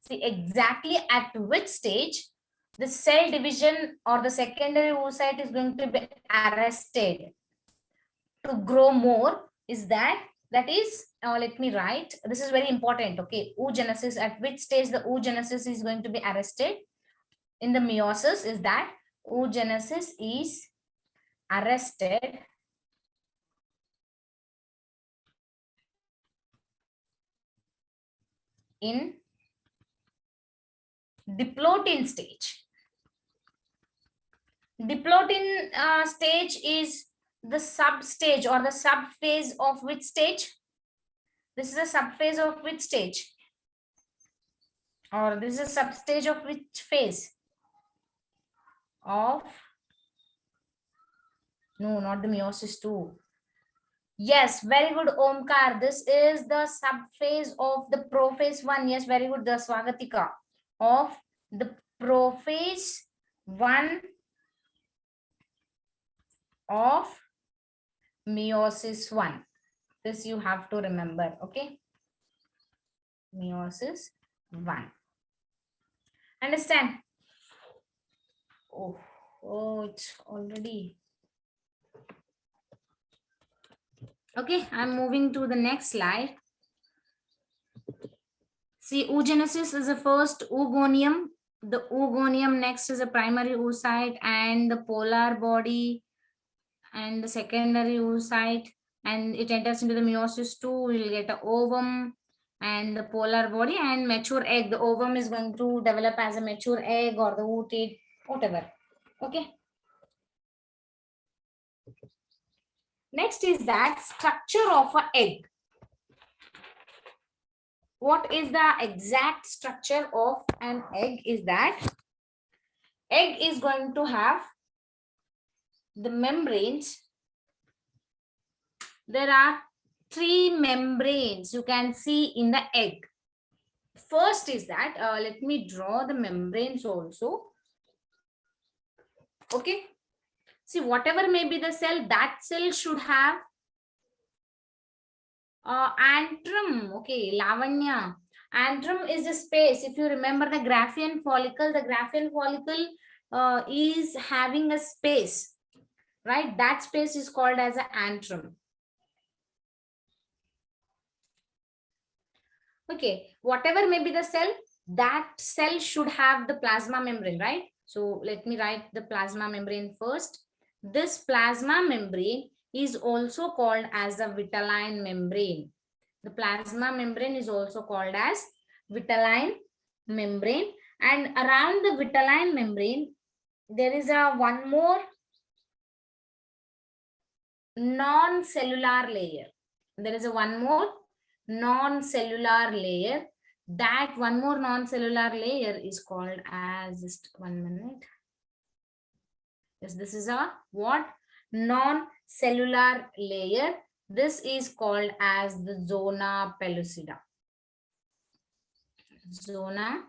See exactly at which stage the cell division or the secondary oocyte is going to be arrested to grow more is that is let me write, this is very important. Okay, oogenesis, at which stage the oogenesis is going to be arrested in the meiosis is that oogenesis is arrested in diplotin stage. Diplotin stage is the substage or the subphase of which stage? This is a subphase of which stage? Or this is a substage of which phase? Of, no, not the meiosis 2. Yes, very good, Omkar. This is the subphase of the prophase 1. Yes, very good, the Swagatika. Of the prophase 1 of meiosis 1. This you have to remember, okay? Meiosis 1. Understand? Oh, it's already. Okay, I'm moving to the next slide. See, oogenesis is the first oogonium. The oogonium next is a primary oocyte and the polar body and the secondary oocyte, and it enters into the meiosis 2. We'll get an ovum and the polar body and mature egg. The ovum is going to develop as a mature egg or the oocyte, whatever. Okay. Next is that structure of an egg. What is the exact structure of an egg is that egg is going to have the membranes. There are 3 membranes you can see in the egg. First is that, let me draw the membranes also. Okay. See, whatever may be the cell, that cell should have antrum. Okay, Lavanya. Antrum is a space. If you remember the Graafian follicle, the Graafian follicle is having a space, right? That space is called as an antrum. Okay, whatever may be the cell, that cell should have the plasma membrane, right? So let me write the plasma membrane first. This plasma membrane is also called as the vitelline membrane. The plasma membrane is also called as vitelline membrane. And around the vitelline membrane, there is a one more non-cellular layer. There is a one more non-cellular layer. That one more non-cellular layer is called as, just 1 minute. Yes, this is a what? Non-cellular layer. This is called as the zona pellucida. Zona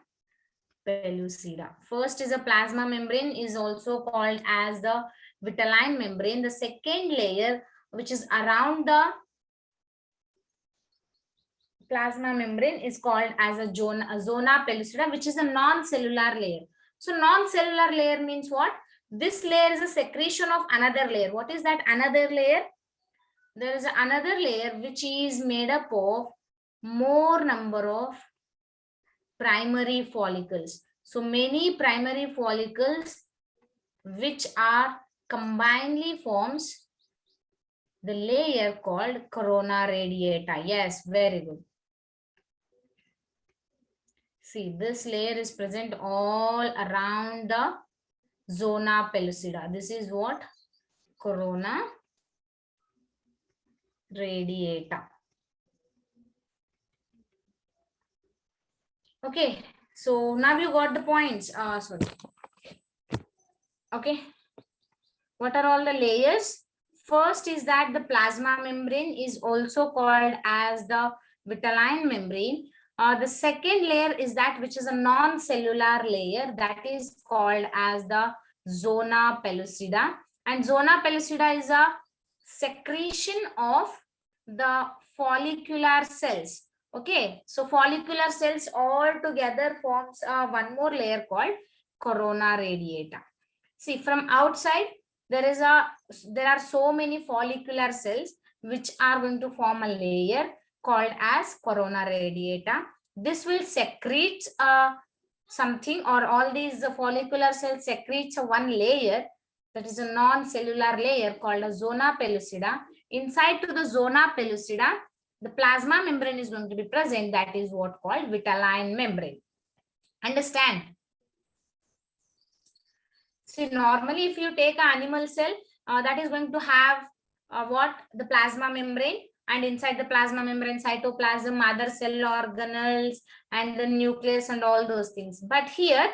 pellucida. First is a plasma membrane, is also called as the vitelline membrane. The second layer, which is around the plasma membrane, is called as a zona pellucida, which is a non-cellular layer. So non-cellular layer means what? This layer is a secretion of another layer. What is that another layer? There is another layer which is made up of more number of primary follicles. So many primary follicles which are combinedly forms the layer called corona radiata. Yes, very good. See, this layer is present all around the zona pellucida. This is what? Corona radiata. Okay, so now you got the points. Sorry. Okay. What are all the layers? First is that the plasma membrane is also called as the vitelline membrane. The second layer is that which is a non-cellular layer, that is called as the zona pellucida. And zona pellucida is a secretion of the follicular cells. Okay, so follicular cells all together forms one more layer called corona radiata. See, from outside there are so many follicular cells which are going to form a layer called as corona radiata. This will secrete something, or all these follicular cells secretes one layer, that is a non-cellular layer called a zona pellucida. Inside to the zona pellucida, the plasma membrane is going to be present, that is what called vitelline membrane. Understand? See, normally if you take an animal cell, that is going to have what? The plasma membrane, and inside the plasma membrane, cytoplasm, mother cell organelles, and the nucleus and all those things. But here,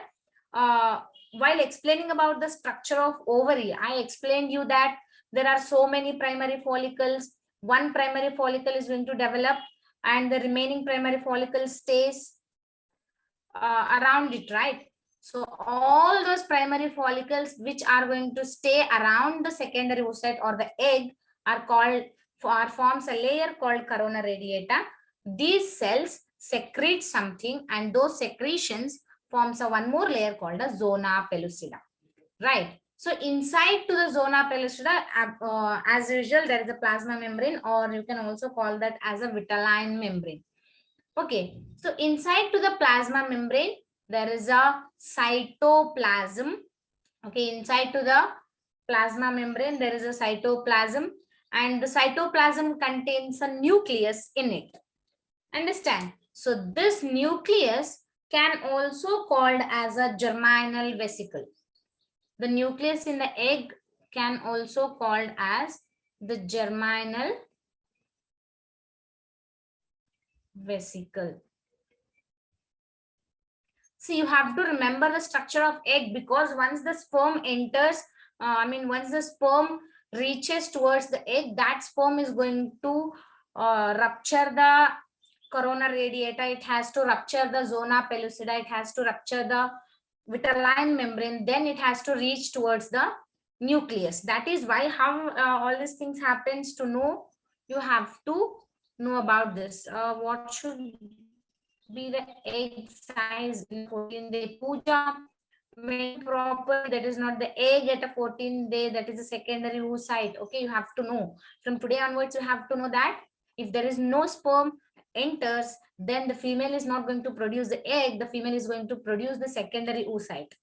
while explaining about the structure of ovary, I explained you that there are so many primary follicles. One primary follicle is going to develop, and the remaining primary follicle stays around it, right? So all those primary follicles which are going to stay around the secondary oocyte or the egg are called, forms a layer called corona radiata. These cells secrete something, and those secretions forms a one more layer called a zona pellucida, right? So inside to the zona pellucida, as usual, there is a plasma membrane, or you can also call that as a vitelline membrane. Okay, so inside to the plasma membrane, there is a cytoplasm. Okay, inside to the plasma membrane, there is a cytoplasm, and the cytoplasm contains a nucleus in it. Understand? So this nucleus can also called as a germinal vesicle. The nucleus in the egg can also called as the germinal vesicle. See, you have to remember the structure of egg, because once the sperm enters, once the sperm reaches towards the egg, that sperm is going to rupture the corona radiata, it has to rupture the zona pellucida, it has to rupture the vitelline membrane, then it has to reach towards the nucleus. That is why how all these things happens. To know, you have to know about this. What should be the egg size in 14-day puja? When properly, that is not the egg at a 14th day, that is a secondary oocyte. Okay, you have to know. From today onwards, you have to know that if there is no sperm enters, then the female is not going to produce the egg, the female is going to produce the secondary oocyte.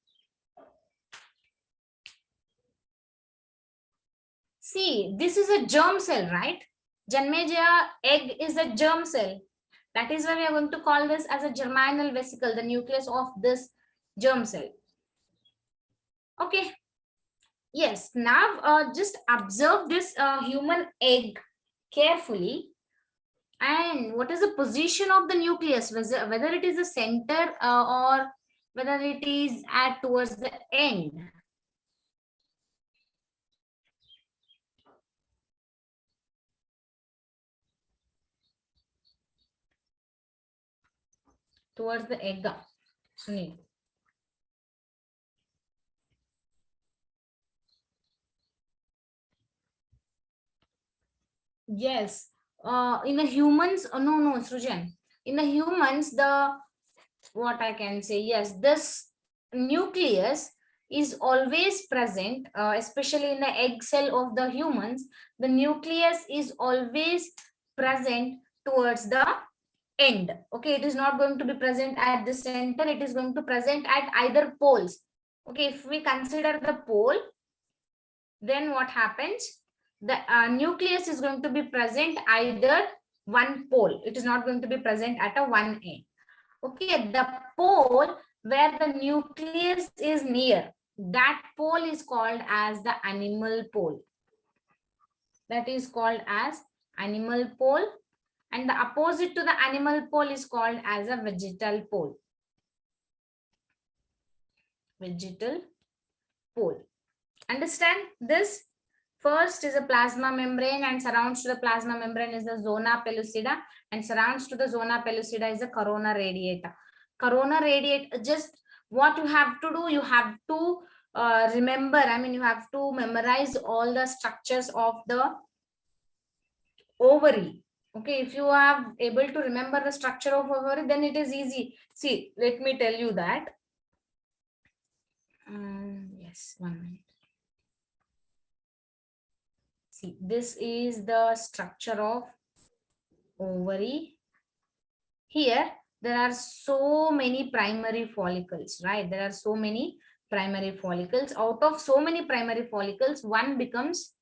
See, this is a germ cell, right? Janmejaya egg is a germ cell. That is why we are going to call this as a germinal vesicle, the nucleus of this germ cell. Okay. Yes, now just observe this human egg carefully. And what is the position of the nucleus, whether it is the center or whether it is at towards the end. Towards the egg. Sunil. Yes. In the humans, no, Srujan. In the humans, the what I can say, yes, this nucleus is always present, especially in the egg cell of the humans. The nucleus is always present towards the end. Okay, it is not going to be present at the center, it is going to present at either poles. Okay, if we consider the pole, then what happens? The nucleus is going to be present either one pole, it is not going to be present at a one end. Okay, the pole where the nucleus is near, that pole is called as the animal pole. That is called as animal pole, and the opposite to the animal pole is called as a vegetal pole. Vegetal pole. Understand this? First is a plasma membrane, and surrounds to the plasma membrane is the zona pellucida, and surrounds to the zona pellucida is the corona radiata. Corona radiata, just what you have to do, you have to remember, I mean, you have to memorize all the structures of the ovary. Okay, if you are able to remember the structure of ovary, then it is easy. See, let me tell you that. Yes, 1 minute. See, this is the structure of ovary. Here, there are so many primary follicles, right? There are so many primary follicles. Out of so many primary follicles, one becomes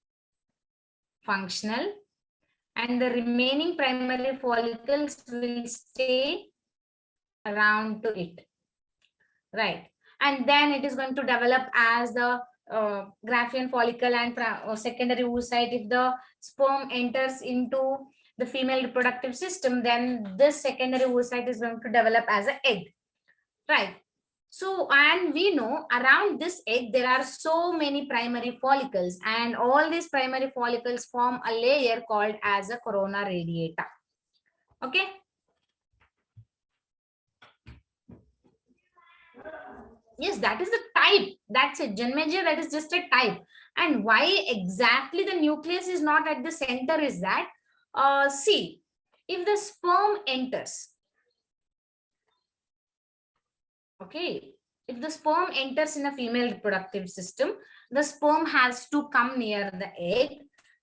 functional, and the remaining primary follicles will stay around to it, right? And then it is going to develop as the Graafian follicle and secondary oocyte. If the sperm enters into the female reproductive system, then this secondary oocyte is going to develop as an egg, right? So, and we know around this egg, there are so many primary follicles, and all these primary follicles form a layer called as a corona radiata. Okay. Yes, that is the type. That's it. Janmejaya, that is just a type. And why exactly the nucleus is not at the center is that, see, if the sperm enters, okay, if the sperm enters in a female reproductive system, the sperm has to come near the egg.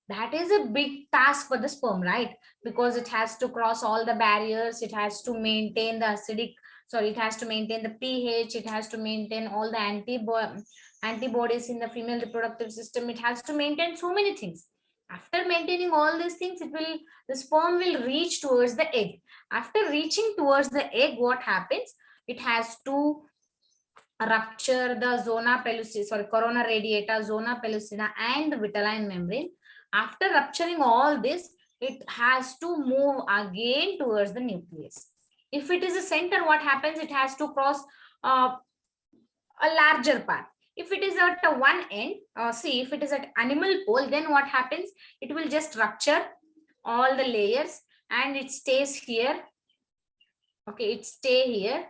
That is a big task for the sperm, right? Because it has to cross all the barriers, it has to maintain the acidic, sorry, it has to maintain the pH, it has to maintain all the antibodies in the female reproductive system, it has to maintain so many things. After maintaining all these things, the sperm will reach towards the egg. After reaching towards the egg, what happens? It has to rupture the zona pellucida, sorry, corona radiata, zona pellucida, and the vitelline membrane. After rupturing all this, it has to move again towards the nucleus. If it is a center, what happens? It has to cross a larger path. If it is at one end, see, if it is at animal pole, then what happens? It will just rupture all the layers and it stays here. Okay, it stay here.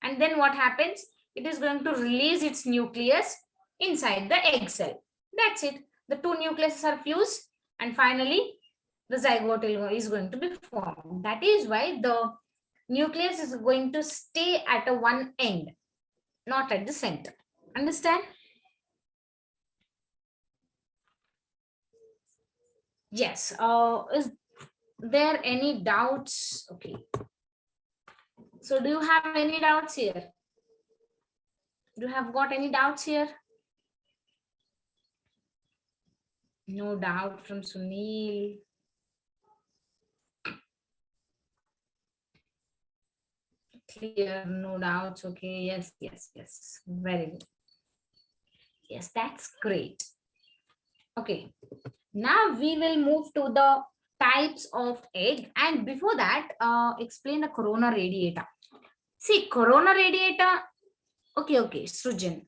And then what happens? It is going to release its nucleus inside the egg cell. That's it. The two nucleuses are fused, and finally the zygote is going to be formed. That is why the nucleus is going to stay at a one end, not at the center. Understand? Yes. Is there any doubts? Okay. So do you have any doubts here? Do you have got any doubts here? No doubt from Sunil. Clear, no doubts. Okay, yes, yes, yes. Very good. Yes, that's great. Okay, now we will move to the types of egg. And before that, explain the corona radiata. See, corona radiata. Okay, Srujan.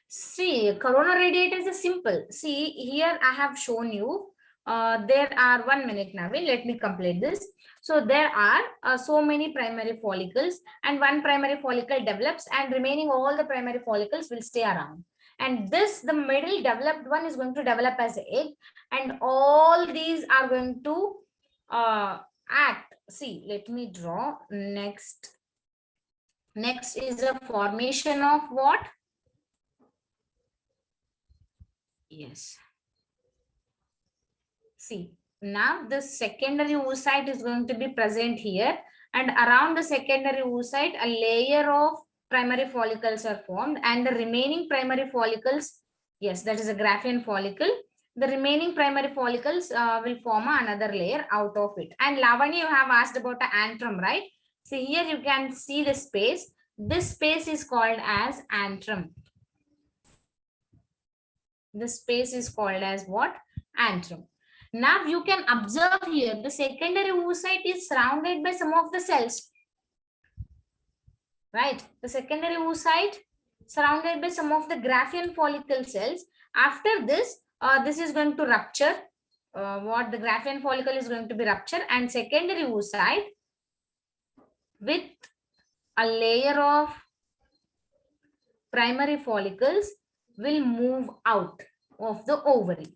See, corona radiata is a simple. See, here I have shown you. There are 1 minute now. Let me complete this. So there are so many primary follicles, and one primary follicle develops, and remaining all the primary follicles will stay around. And this, the middle developed one is going to develop as an egg, and all these are going to act. See, let me draw next. Next is a formation of what? Yes. See, now the secondary oocyte is going to be present here, and around the secondary oocyte, a layer of primary follicles are formed, and the remaining primary follicles, yes, that is a Graafian follicle. The remaining primary follicles will form another layer out of it. And Lavanya, you have asked about the antrum, right? See, here you can see the space. This space is called as antrum. This space is called as what? Antrum. Now you can observe here the secondary oocyte is surrounded by some of the cells. Right? The secondary oocyte surrounded by some of the Graafian follicle cells. After this, this is going to rupture. What the Graafian follicle is going to be ruptured, and secondary oocyte with a layer of primary follicles will move out of the ovary.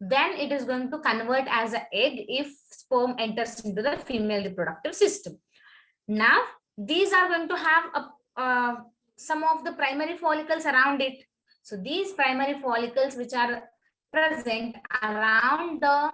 Then it is going to convert as an egg if sperm enters into the female reproductive system. Now, these are going to have some of the primary follicles around it. So these primary follicles which are present around the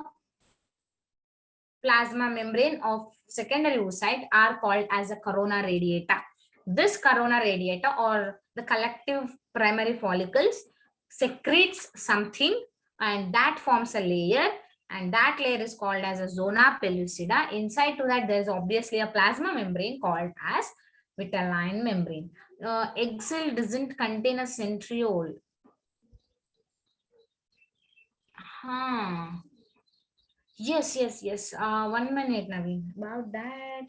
plasma membrane of secondary oocyte are called as a corona radiata. This corona radiata, or the collective primary follicles, secretes something, and that forms a layer, and that layer is called as a zona pellucida. Inside to that, there is obviously a plasma membrane called as vitelline membrane. Egg cell doesn't contain a centriole. Yes. 1 minute, Naveen. About that,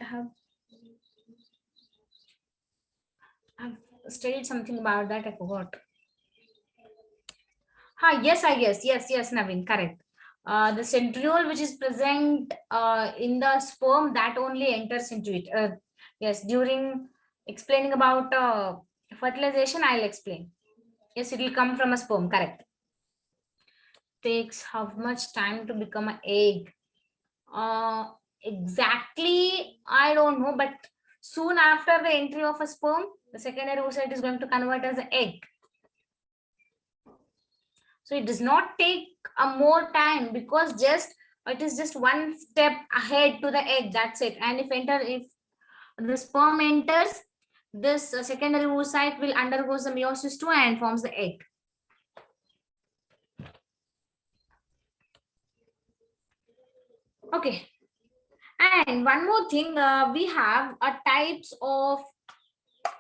I've studied something about that. I forgot. Yes, I guess. Yes, Naveen, correct. The centriole which is present in the sperm, that only enters into it. Yes, during explaining about fertilization, I'll explain. Yes, it will come from a sperm, correct. Takes how much time to become an egg? Exactly, I don't know, but soon after the entry of a sperm, the secondary oocyte is going to convert as an egg. So it does not take a more time, because it is just one step ahead to the egg. That's it. And if the sperm enters, this secondary oocyte will undergo the meiosis too and forms the egg. Okay. And one more thing, we have types of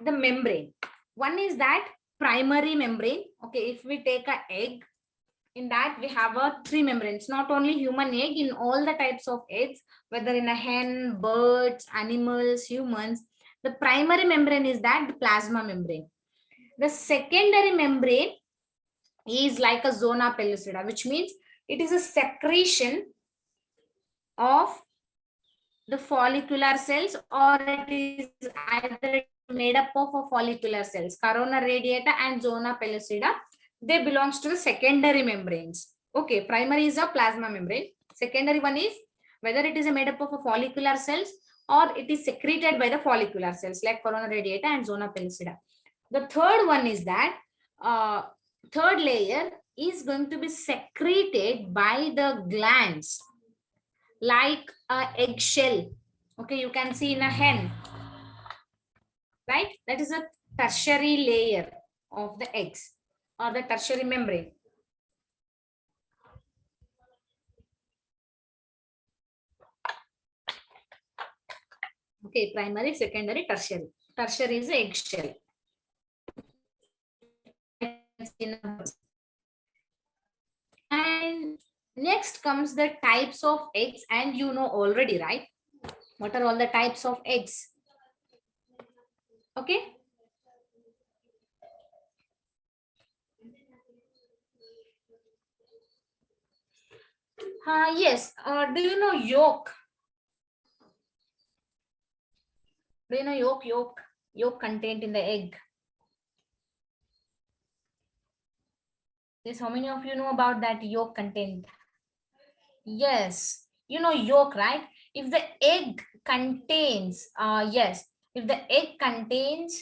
the membrane. One is that primary membrane. Okay, if we take an egg, in that we have 3 membranes. Not only human egg, in all the types of eggs, whether in a hen, birds, animals, humans, the primary membrane is that the plasma membrane. The secondary membrane is like a zona pellucida, which means it is a secretion of the follicular cells, or it is either made up of a follicular cells. Corona radiata and zona pellucida, they belongs to the secondary membranes. Okay, primary is a plasma membrane. Secondary one is whether it is made up of a follicular cells or it is secreted by the follicular cells like corona radiata and zona pellucida. The third one is that third layer is going to be secreted by the glands like a eggshell. Okay, you can see in a hen, right? That is a tertiary layer of the eggs or the tertiary membrane. Okay, primary, secondary, tertiary. Tertiary is eggshell. And next comes the types of eggs, and you know already, right? What are all the types of eggs? Okay. Yes. Do you know yolk? Do you know yolk? Yolk contained in the egg. Yes. How many of you know about that yolk contained? Yes. You know yolk, right? If the egg contains, yes, if the egg contains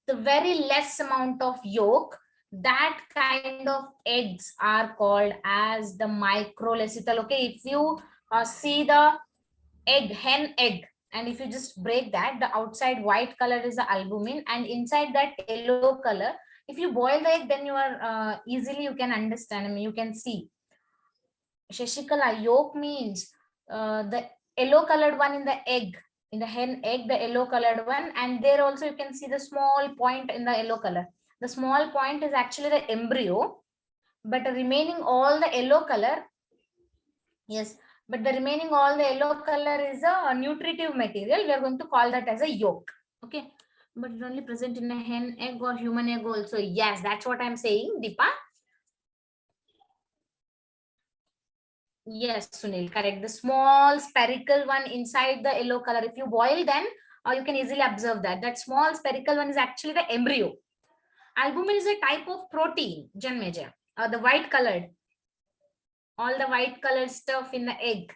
the very less amount of yolk, that kind of eggs are called as the microlecithal. Okay, if you see the egg, hen egg, and if you just break that, the outside white color is the albumin, and inside that yellow color, if you boil the egg, then you are easily you can understand. I mean, you can see. Shashikala, yolk means the yellow colored one in the egg, in the hen egg, the yellow colored one, and there also you can see the small point in the yellow color. The small point is actually the embryo, but the remaining all the yellow color, yes, but the remaining all the yellow color is a nutritive material. We are going to call that as a yolk. Okay, but it's only present in a hen egg or human egg also. Yes, that's what I'm saying, Deepa. Yes, Sunil, correct. The small spherical one inside the yellow color. If you boil them, you can easily observe that. That small spherical one is actually the embryo. Albumin is a type of protein, Janmeja. The white colored. All the white colored stuff in the egg.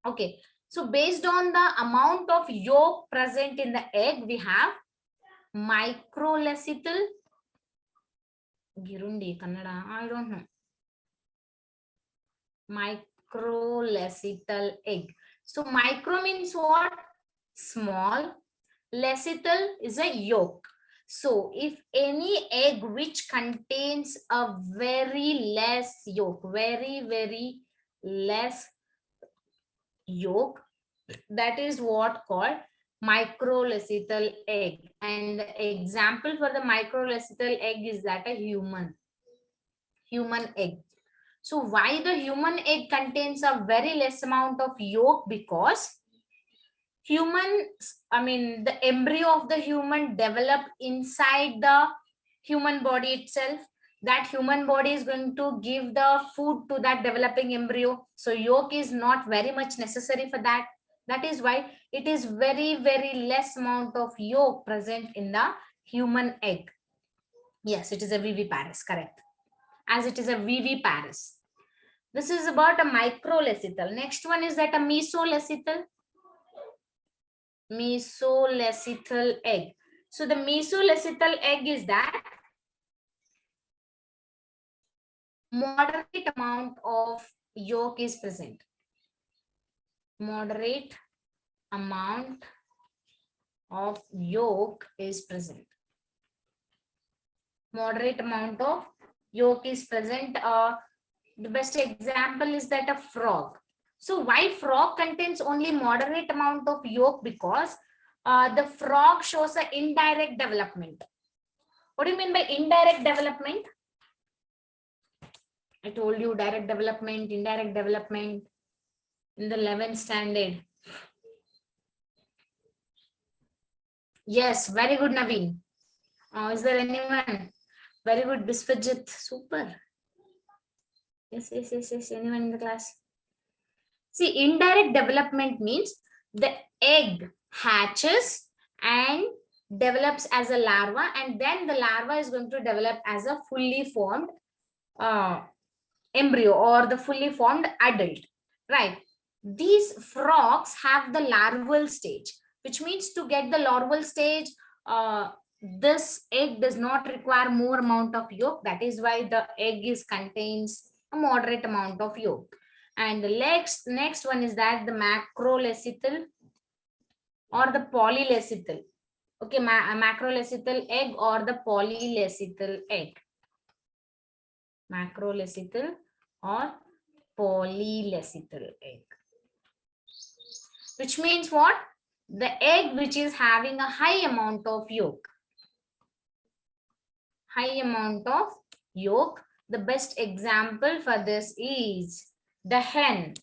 Okay. So based on the amount of yolk present in the egg, we have microlecithal. Girundi, Kannada, I don't know. Microlecithal egg. So micro means what? Small. Lecithal is a yolk. So if any egg which contains a very less yolk, very less yolk, that is what called microlecithal egg. And the example for the microlecithal egg is that a human egg. So why the human egg contains a very less amount of yolk? Because the embryo of the human developed inside the human body itself. That human body is going to give the food to that developing embryo. So yolk is not very much necessary for that. That is why it is very less amount of yolk present in the human egg. Yes, it is a viviparous, correct. As it is a viviparous. This is about a microlecithal. Next one is that a mesolecithal. Mesolecithal egg. So the mesolecithal egg is that moderate amount of yolk is present. Moderate amount of yolk is present. Moderate amount of yolk is present. The best example is that a frog. So why frog contains only moderate amount of yolk? Because the frog shows an indirect development. What do you mean by indirect development? I told you direct development, indirect development in the 11th standard. Yes, very good, Naveen. Is there anyone? Very good, Biswajit. Super. Yes. Anyone in the class? See, indirect development means the egg hatches and develops as a larva, and then the larva is going to develop as a fully formed uh, embryo or the fully formed adult, right? These frogs have the larval stage, which means to get the larval stage, this egg does not require more amount of yolk. That is why the egg is contains a moderate amount of yolk. And the next one is that the macrolecithal or the polylecithal. Okay, macrolecithal egg or the polylecithal egg. Macrolecithal or polylecithal egg. Which means what? The egg which is having a high amount of yolk. High amount of yolk. The best example for this is the hen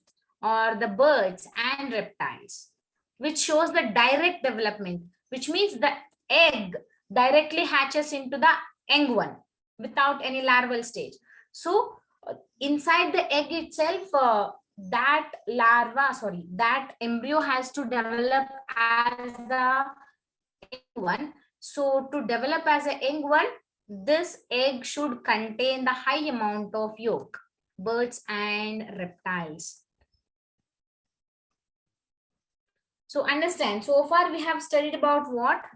or the birds and reptiles, which shows the direct development, which means the egg directly hatches into the young one without any larval stage. So inside the egg itself, that embryo has to develop as the young one. So to develop as a young one, this egg should contain the high amount of yolk. Birds and reptiles. So understand, so far we have studied about what?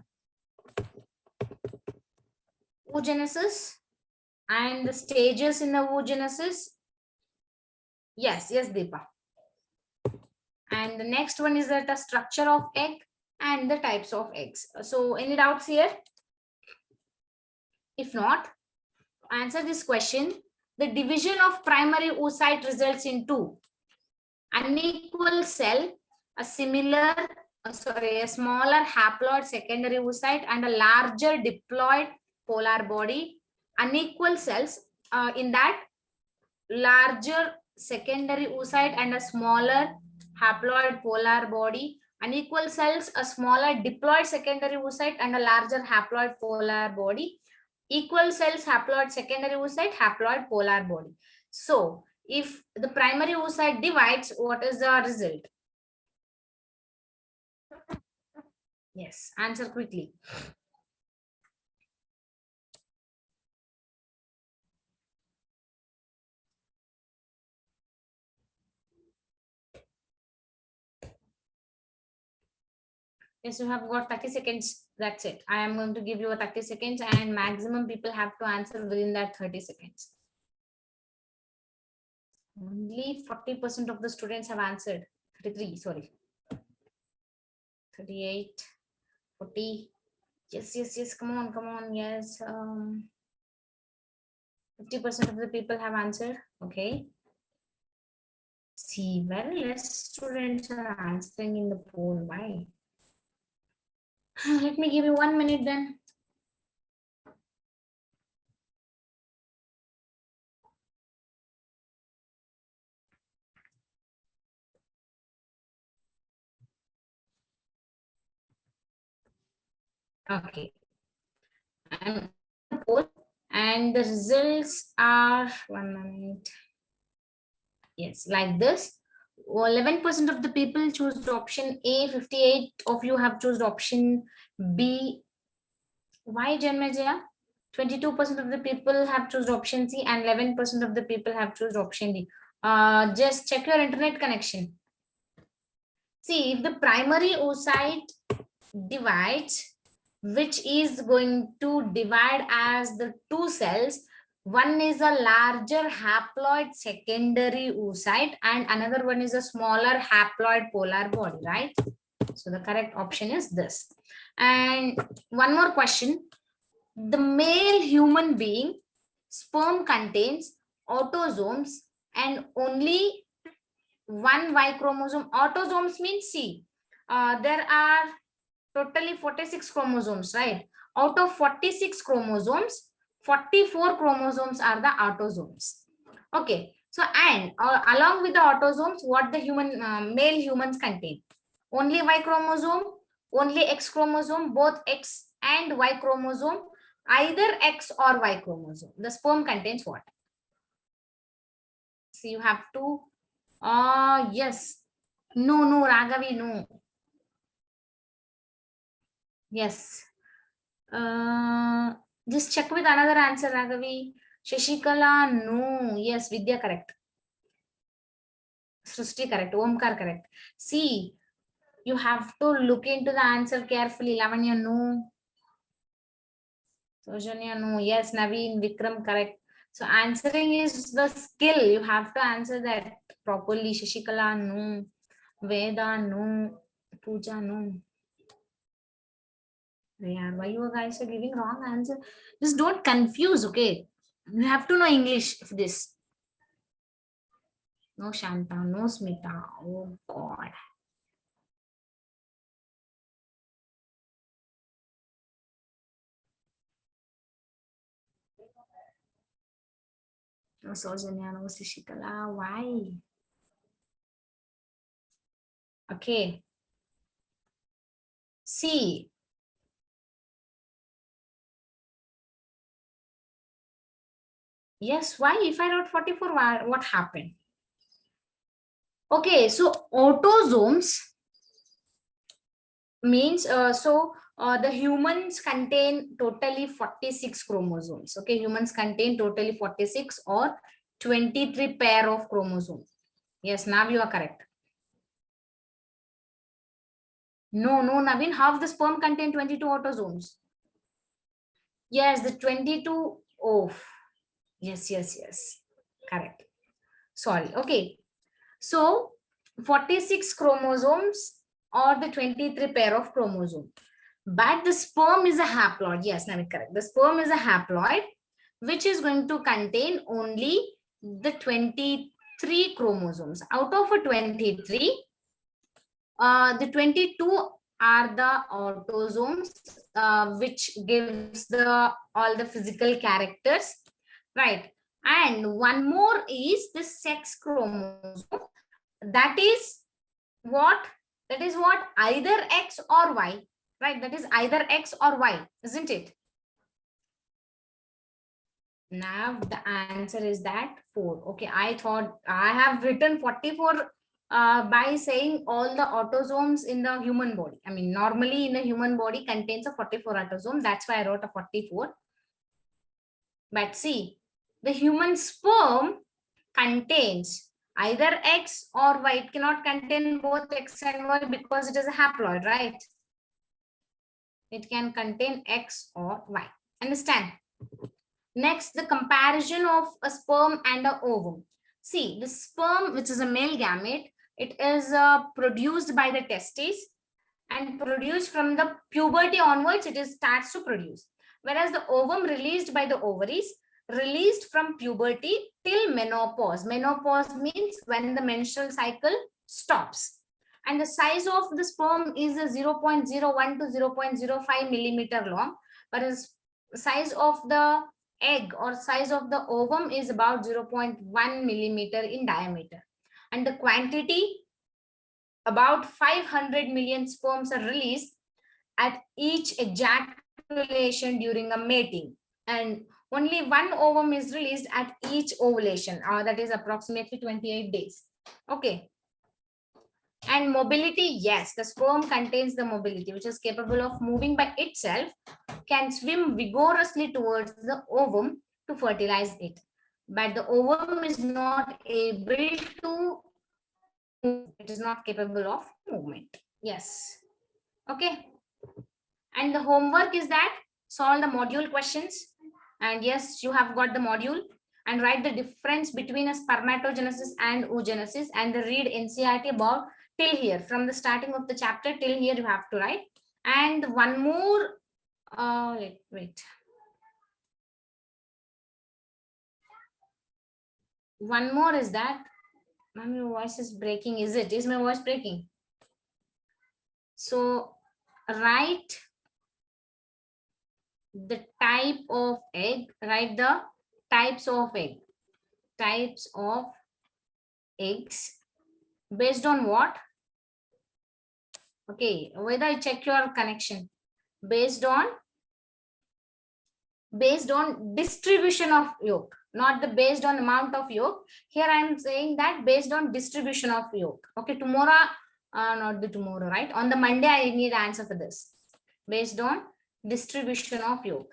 Oogenesis and the stages in the oogenesis. Yes, Deepa. And the next one is that the structure of egg and the types of eggs. So any doubts here? If not, to answer this question, the division of primary oocyte results in two: unequal cell, a smaller haploid secondary oocyte, and a larger diploid polar body. Unequal cells, in that larger secondary oocyte and a smaller haploid polar body. Unequal cells, a smaller diploid secondary oocyte and a larger haploid polar body. Equal cells, haploid secondary oocyte, haploid polar body. So if the primary oocyte divides, what is the result? Yes, answer quickly. Yes, you have got 30 seconds. That's it. I am going to give you a 30 seconds and maximum people have to answer within that 30 seconds. Only 40% of the students have answered. 33, sorry. 38, 40. Yes. Come on. Yes. 50% of the people have answered. Okay. See, very less students are answering in the poll. Why? Let me give you 1 minute then. Okay. And the results are 1 minute. Yes, like this. 11% of the people choose option A. 58 of you have chosen option B. Why, Janmajaya? 22% of the people have chosen option C and 11% of the people have chosen option D. Just check your internet connection. See, if the primary oocyte divides, which is going to divide as the two cells, one is a larger haploid secondary oocyte and another one is a smaller haploid polar body, right? So the correct option is this. And one more question. The male human being sperm contains autosomes and only one Y chromosome. Autosomes means C. There are totally 46 chromosomes, right? Out of 46 chromosomes, 44 chromosomes are the autosomes. Okay. So, and along with the autosomes, what the male humans contain? Only Y chromosome, only X chromosome, both X and Y chromosome, either X or Y chromosome. The sperm contains what? So you have to, yes, No, Raghavi, no. Yes. Uh, just check with another answer, Raghavi. Shashikala, no. Yes, Vidya correct. Srushti correct. Omkar correct. See, you have to look into the answer carefully. Lavanya, no. Sojanya, no. Yes, Naveen, Vikram correct. So answering is the skill. You have to answer that properly. Shashikala, no. Veda, no. Pooja, no. Yeah, why you guys are giving wrong answer? Just don't confuse, okay? You have to know English for this. No Shanta, no Smita. Oh God. No Sojanya, no Shishikala. Why? Okay. See. Yes, why? If I wrote 44, what happened? Okay, so autosomes means the humans contain totally 46 chromosomes. Okay, humans contain totally 46 or 23 pair of chromosomes. Yes, now you are correct. No, Naveen, half the sperm contain 22 autosomes. Yes, the 22. Oh, yes. Correct. Sorry. Okay. So 46 chromosomes or the 23 pair of chromosomes. But the sperm is a haploid. Yes, Naveen, correct. The sperm is a haploid, which is going to contain only the 23 chromosomes. Out of a 23, the 22 are the autosomes, which gives the all the physical characters, right? And one more is the sex chromosome. That is what? That is what? Either X or Y, right? That is either X or Y, isn't it? Now the answer is that 4. Okay, I thought I have written 44 by saying all the autosomes in the human body. I mean, normally in the human body contains a 44 autosome. That's why I wrote a 44. But see, the human sperm contains either X or Y. It cannot contain both X and Y because it is a haploid, right? It can contain X or Y. Understand? Next, the comparison of a sperm and a ovum. See, the sperm, which is a male gamete, it is produced by the testes and produced from the puberty onwards, it is starts to produce. Whereas the ovum released by the ovaries, released from puberty till menopause. Menopause means when the menstrual cycle stops. And the size of the sperm is a 0.01 to 0.05 millimeter long, whereas size of the egg or size of the ovum is about 0.1 millimeter in diameter. And the quantity, about 500 million sperms are released at each ejaculation during a mating. And only one ovum is released at each ovulation, that is approximately 28 days. Okay. And mobility, yes, the sperm contains the mobility, which is capable of moving by itself, can swim vigorously towards the ovum to fertilize it. But the ovum is not able to move. It is not capable of movement. Yes. Okay. And the homework is that solve the module questions. And yes, you have got the module. And write the difference between a spermatogenesis and oogenesis, and the read NCERT about till here. From the starting of the chapter till here you have to write. And one more, wait. One more is that, my voice is breaking. Is my voice breaking? So write the type of egg, write the types of eggs based on what? Okay, whether I check your connection, based on distribution of yolk, not the based on amount of yolk. Here I am saying that based on distribution of yolk. Okay, tomorrow, not the tomorrow, right? On the Monday, I need answer for this. Based on distribution of yolk.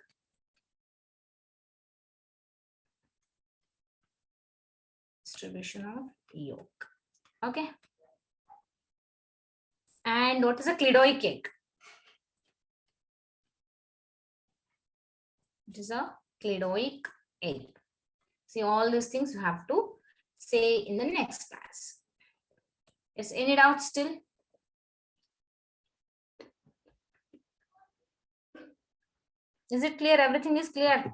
Distribution of yolk. Okay. And what is a cledoic egg? It is a cledoic egg. See, all these things you have to say in the next class. Yes, any doubts still? Is it clear? Everything is clear?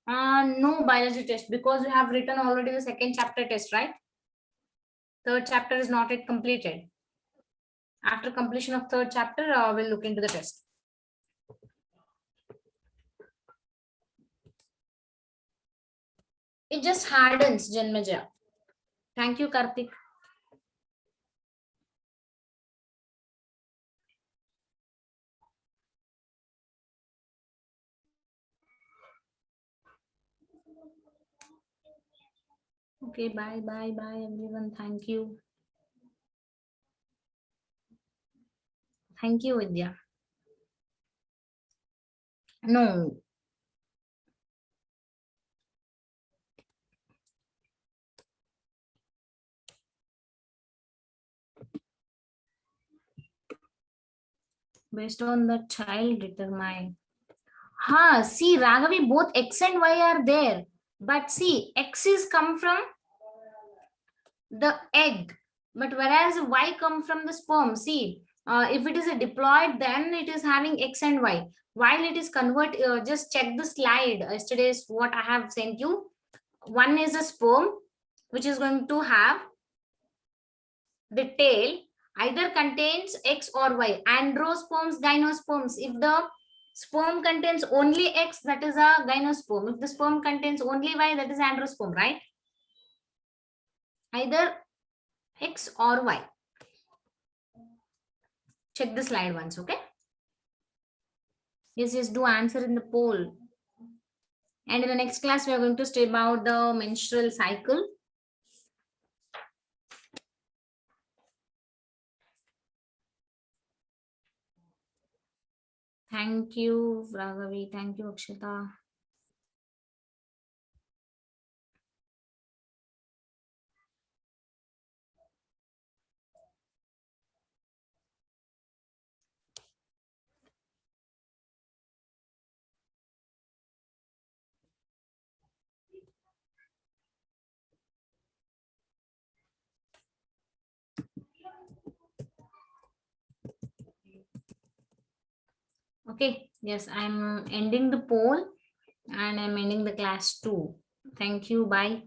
No biology test, because you have written already the second chapter test, right? Third chapter is not yet completed. After completion of third chapter, we'll look into the test. It just hardens, Janmaja. Thank you, Karthik. Okay, bye, everyone. Thank you. Thank you, Vidya. No. Based on the child determine. See, Raghavi, both X and Y are there. But see, X is come from the egg. But whereas Y come from the sperm. See, if it is a diploid, then it is having X and Y. While it is convert, just check the slide. Yesterday's what I have sent you. One is a sperm, which is going to have the tail either contains X or Y. Androsperms, gynosperms. If the sperm contains only X, that is a gymnosperm. If the sperm contains only Y, that is androsperm, right? Either X or Y. Check the slide once, okay? Yes, do answer in the poll. And in the next class, we are going to study about the menstrual cycle. Thank you, Raghavi. Thank you, Akshita. Okay, yes, I'm ending the poll and I'm ending the class too. Thank you. Bye.